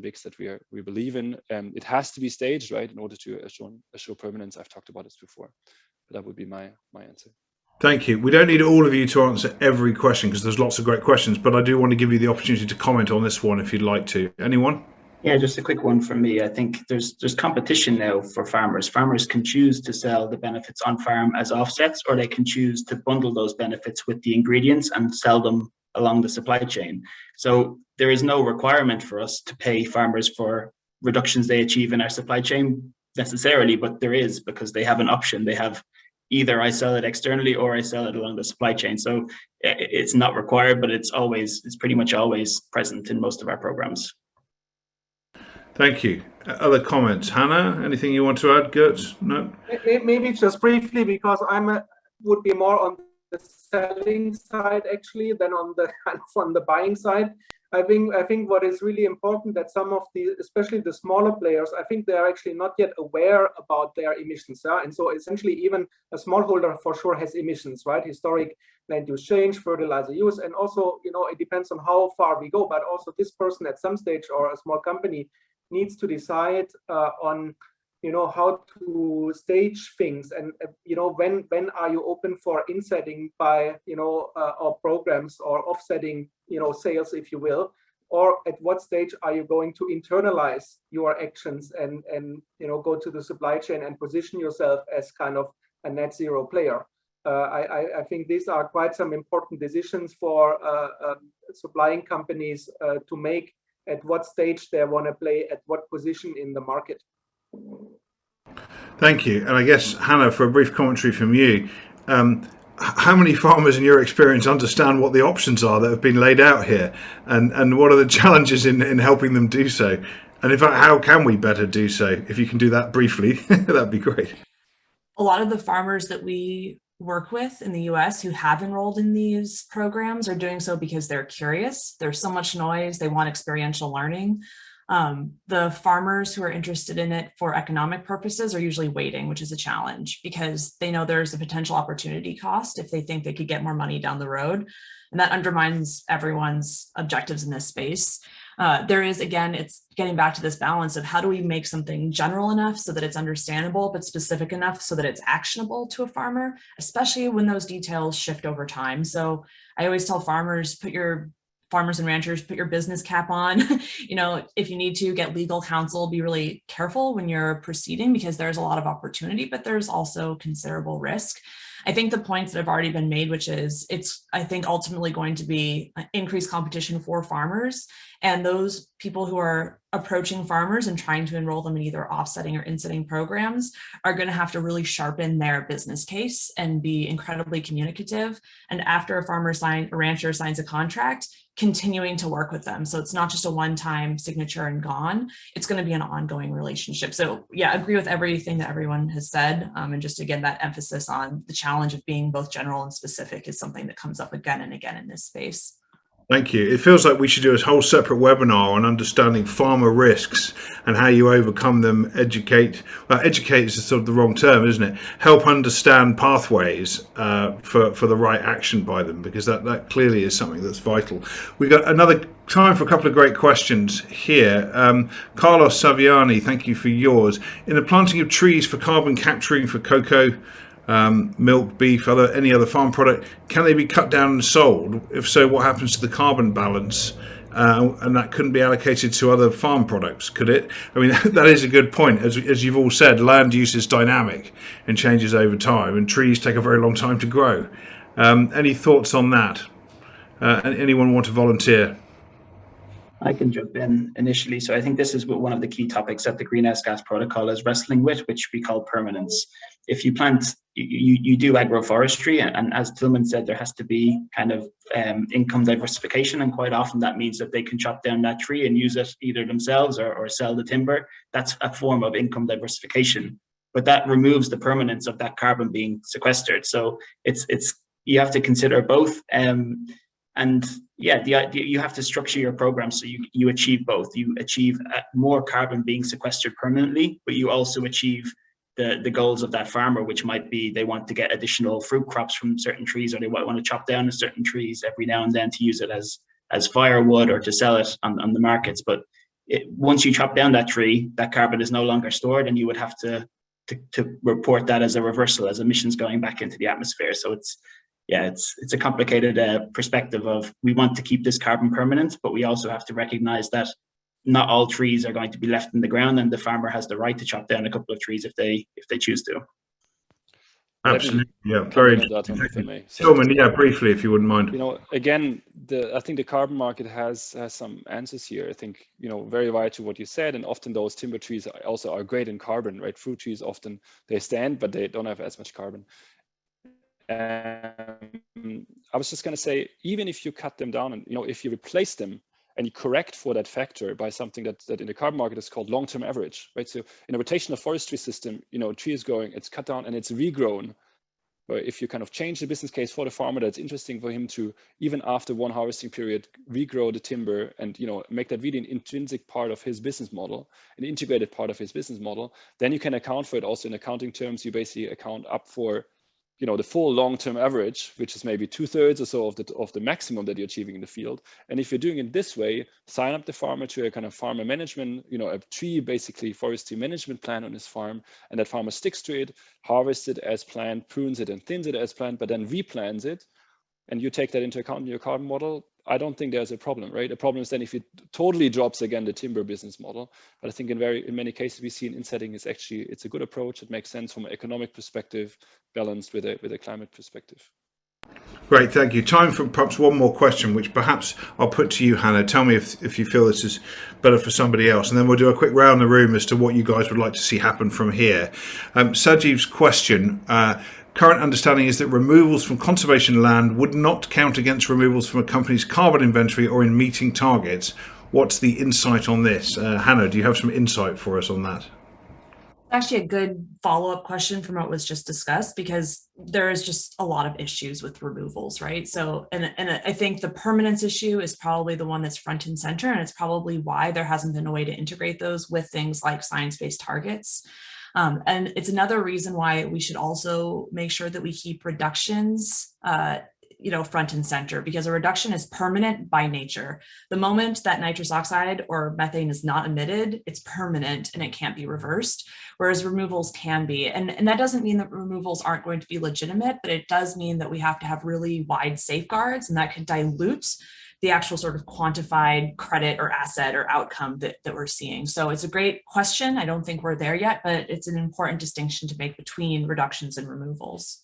mix that we believe in. It has to be staged, right, in order to assure permanence. I've talked about this before. But that would be my answer. Thank you. We don't need all of you to answer every question because there's lots of great questions, but I do want to give you the opportunity to comment on this one if you'd like to. Anyone? Yeah, just a quick one from me. I think there's competition now for farmers. Farmers can choose to sell the benefits on farm as offsets, or they can choose to bundle those benefits with the ingredients and sell them along the supply chain. So there is no requirement for us to pay farmers for reductions they achieve in our supply chain necessarily, but there is, because they have an option. They have either I sell it externally or I sell it along the supply chain. So it's not required, but it's pretty much always present in most of our programs. Thank you. Other comments? Hannah, anything you want to add? Gert? No? Maybe just briefly, because would be more on the selling side actually than on the buying side. I think what is really important that some of especially the smaller players, I think they are actually not yet aware about their emissions. Yeah? And so essentially even a smallholder for sure has emissions, right? Historic land use change, fertilizer use, and also, it depends on how far we go, but also this person at some stage or a small company needs to decide on how to stage things, and when are you open for insetting by or programs or offsetting sales, if you will, or at what stage are you going to internalize your actions and go to the supply chain and position yourself as kind of a net zero player. I think these are quite some important decisions for supplying companies to make, at what stage they want to play, at what position in the market. Thank you. And I guess, Hannah, for a brief commentary from you, how many farmers in your experience understand what the options are that have been laid out here, and what are the challenges in helping them do so? And in fact, how can we better do so? If you can do that briefly, that'd be great. A lot of the farmers that we work with in the US who have enrolled in these programs are doing so because they're curious. There's so much noise, they want experiential learning. The farmers who are interested in it for economic purposes are usually waiting, which is a challenge because they know there's a potential opportunity cost if they think they could get more money down the road. And that undermines everyone's objectives in this space. There is, again, it's getting back to this balance of how do we make something general enough so that it's understandable, but specific enough so that it's actionable to a farmer, especially when those details shift over time. So I always tell farmers, farmers and ranchers, put your business cap on. If you need to get legal counsel, be really careful when you're proceeding because there's a lot of opportunity, but there's also considerable risk. I think the points that have already been made, which is I think ultimately going to be increased competition for farmers, and those people who are approaching farmers and trying to enroll them in either offsetting or insetting programs are going to have to really sharpen their business case and be incredibly communicative. And after a rancher signs a contract, continuing to work with them. So it's not just a one-time signature and gone. It's going to be an ongoing relationship. So yeah, I agree with everything that everyone has said. And just again, that emphasis on the challenge of being both general and specific is something that comes up again and again in this space. Thank you. It feels like we should do a whole separate webinar on understanding farmer risks and how you overcome them. Educate is sort of the wrong term, isn't it? Help understand pathways for the right action by them, because that clearly is something that's vital. We've got another time for a couple of great questions here. Carlos Saviani, thank you for yours. In the planting of trees for carbon capturing for cocoa, milk, beef, any other farm product, can they be cut down and sold? If so, what happens to the carbon balance? And that couldn't be allocated to other farm products, could it? I mean, that is a good point. As you've all said, land use is dynamic and changes over time, and trees take a very long time to grow. Any thoughts on that? Anyone want to volunteer? I can jump in initially. So I think this is one of the key topics that the Greenhouse Gas Protocol is wrestling with, which we call permanence. If you plant, you do agroforestry, and as Tillman said, there has to be kind of income diversification, and quite often that means that they can chop down that tree and use it either themselves or sell the timber. That's a form of income diversification, but that removes the permanence of that carbon being sequestered. So it's you have to consider both. And yeah, you have to structure your program so you achieve both. You achieve more carbon being sequestered permanently, but you also achieve the goals of that farmer, which might be they want to get additional fruit crops from certain trees, or they might want to chop down certain trees every now and then to use it as firewood or to sell it on the markets. But once you chop down that tree, that carbon is no longer stored, and you would have to report that as a reversal, as emissions going back into the atmosphere. So it's a complicated perspective of, we want to keep this carbon permanent, but we also have to recognize that not all trees are going to be left in the ground, and the farmer has the right to chop down a couple of trees if they choose to. Absolutely, yeah, very interesting. Tillman, yeah, briefly, if you wouldn't mind. You know, again, I think the carbon market has some answers here. I think, you know, very right to what you said, and often those timber trees also are great in carbon, right? Fruit trees often they stand, but they don't have as much carbon. I was just going to say, even if you cut them down and, you know, if you replace them and you correct for that factor by something that in the carbon market is called long-term average, right? So in a rotational forestry system, you know, a tree is growing, it's cut down and it's regrown. But if you kind of change the business case for the farmer, that's interesting for him to, even after one harvesting period, regrow the timber and, you know, make that really an intrinsic part of his business model, an integrated part of his business model, then you can account for it also in accounting terms. You basically account up for, you know, the full long-term average, which is maybe 2/3 or so of the maximum that you're achieving in the field. And if you're doing it this way, sign up the farmer to a kind of farmer management, you know, a tree, basically forestry management plan on his farm, and that farmer sticks to it, harvests it as planned, prunes it and thins it as planned, but then replants it, and you take that into account in your carbon model. I don't think there's a problem, right? The problem is then if it totally drops again the timber business model. But I think in many cases we see in insetting is actually, it's a good approach. It makes sense from an economic perspective, balanced with a climate perspective. Great, thank you. Time for perhaps one more question, which perhaps I'll put to you, Hannah. Tell me if you feel this is better for somebody else, and then we'll do a quick round the room as to what you guys would like to see happen from here. Sajiv's question. Current understanding is that removals from conservation land would not count against removals from a company's carbon inventory or in meeting targets. What's the insight on this? Hannah, do you have some insight for us on that? Actually a good follow-up question from what was just discussed, because there is just a lot of issues with removals, right? So, and I think the permanence issue is probably the one that's front and center, and it's probably why there hasn't been a way to integrate those with things like science-based targets. And it's another reason why we should also make sure that we keep reductions, you know, front and center, because a reduction is permanent by nature. The moment that nitrous oxide or methane is not emitted, it's permanent and it can't be reversed, whereas removals can be. And that doesn't mean that removals aren't going to be legitimate, but it does mean that we have to have really wide safeguards, and that could dilute the actual sort of quantified credit or asset or outcome that we're seeing. So it's a great question. I don't think we're there yet, but it's an important distinction to make between reductions and removals.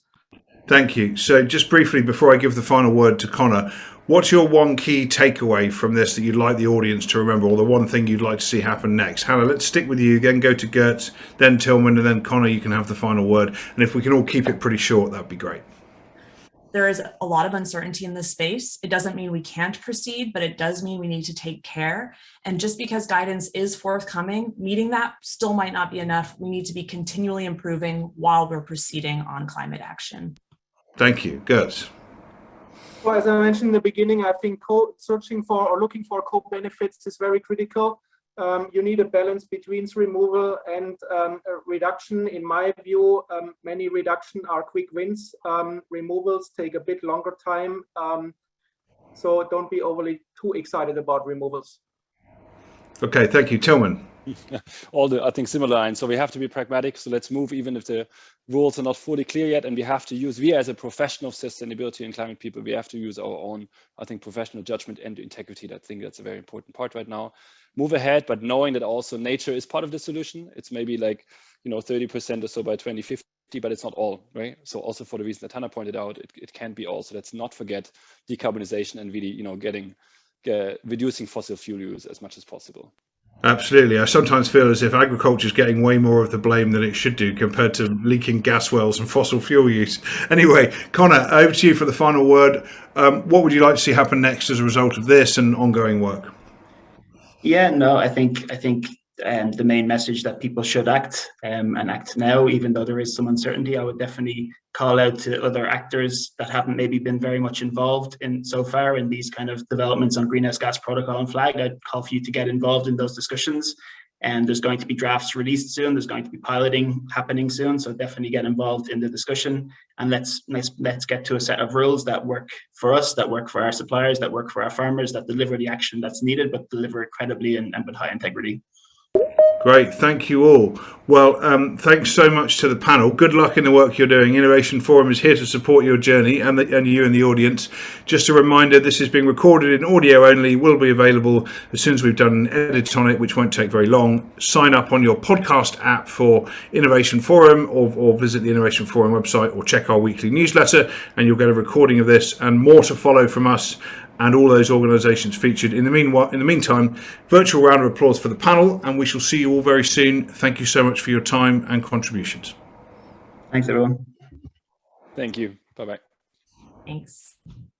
Thank you. So just briefly, before I give the final word to Connor, what's your one key takeaway from this that you'd like the audience to remember, or the one thing you'd like to see happen next? Hannah, let's stick with you, then go to Gert, then Tillman, and then Connor, you can have the final word. And if we can all keep it pretty short, that'd be great. There is a lot of uncertainty in this space. It doesn't mean we can't proceed, but it does mean we need to take care. And just because guidance is forthcoming, meeting that still might not be enough. We need to be continually improving while we're proceeding on climate action. Thank you. Gert. Well, as I mentioned in the beginning, I think searching for or looking for co-benefits is very critical. You need a balance between removal and reduction. In my view, many reduction are quick wins. Removals take a bit longer time. So don't be overly too excited about removals. Okay, thank you. Tillman. I think similar lines. So we have to be pragmatic. So let's move, even if the rules are not fully clear yet. And we as a professional sustainability and climate people, we have to use our own, I think, professional judgment and integrity. I think that's a very important part right now. Move ahead, but knowing that also nature is part of the solution. It's maybe like, 30% or so by 2050, but it's not all, right? So also for the reason that Hannah pointed out, it can be all. So let's not forget decarbonization and really, reducing fossil fuel use as much as possible. Absolutely. I sometimes feel as if agriculture is getting way more of the blame than it should do compared to leaking gas wells and fossil fuel use. Anyway, Connor, over to you for the final word. What would you like to see happen next as a result of this and ongoing work? Yeah, no, I think the main message that people should act and act now, even though there is some uncertainty. I would definitely call out to other actors that haven't maybe been very much involved in so far in these kind of developments on greenhouse gas protocol and flag. I'd call for you to get involved in those discussions. And there's going to be drafts released soon. There's going to be piloting happening soon. So definitely get involved in the discussion, and let's get to a set of rules that work for us, that work for our suppliers, that work for our farmers, that deliver the action that's needed, but deliver it credibly and with high integrity. Great, thank you all. Well, thanks so much to the panel. Good luck in the work you're doing. Innovation Forum is here to support your journey and you and the audience. Just a reminder, this is being recorded in audio only, will be available as soon as we've done an edit on it, which won't take very long. Sign up on your podcast app for Innovation Forum, or visit the Innovation Forum website, or check our weekly newsletter, and you'll get a recording of this and more to follow from us and all those organisations featured. In the meantime, virtual round of applause for the panel, and we shall see you all very soon. Thank you so much for your time and contributions. Thanks, everyone. Thank you. Bye-bye. Thanks.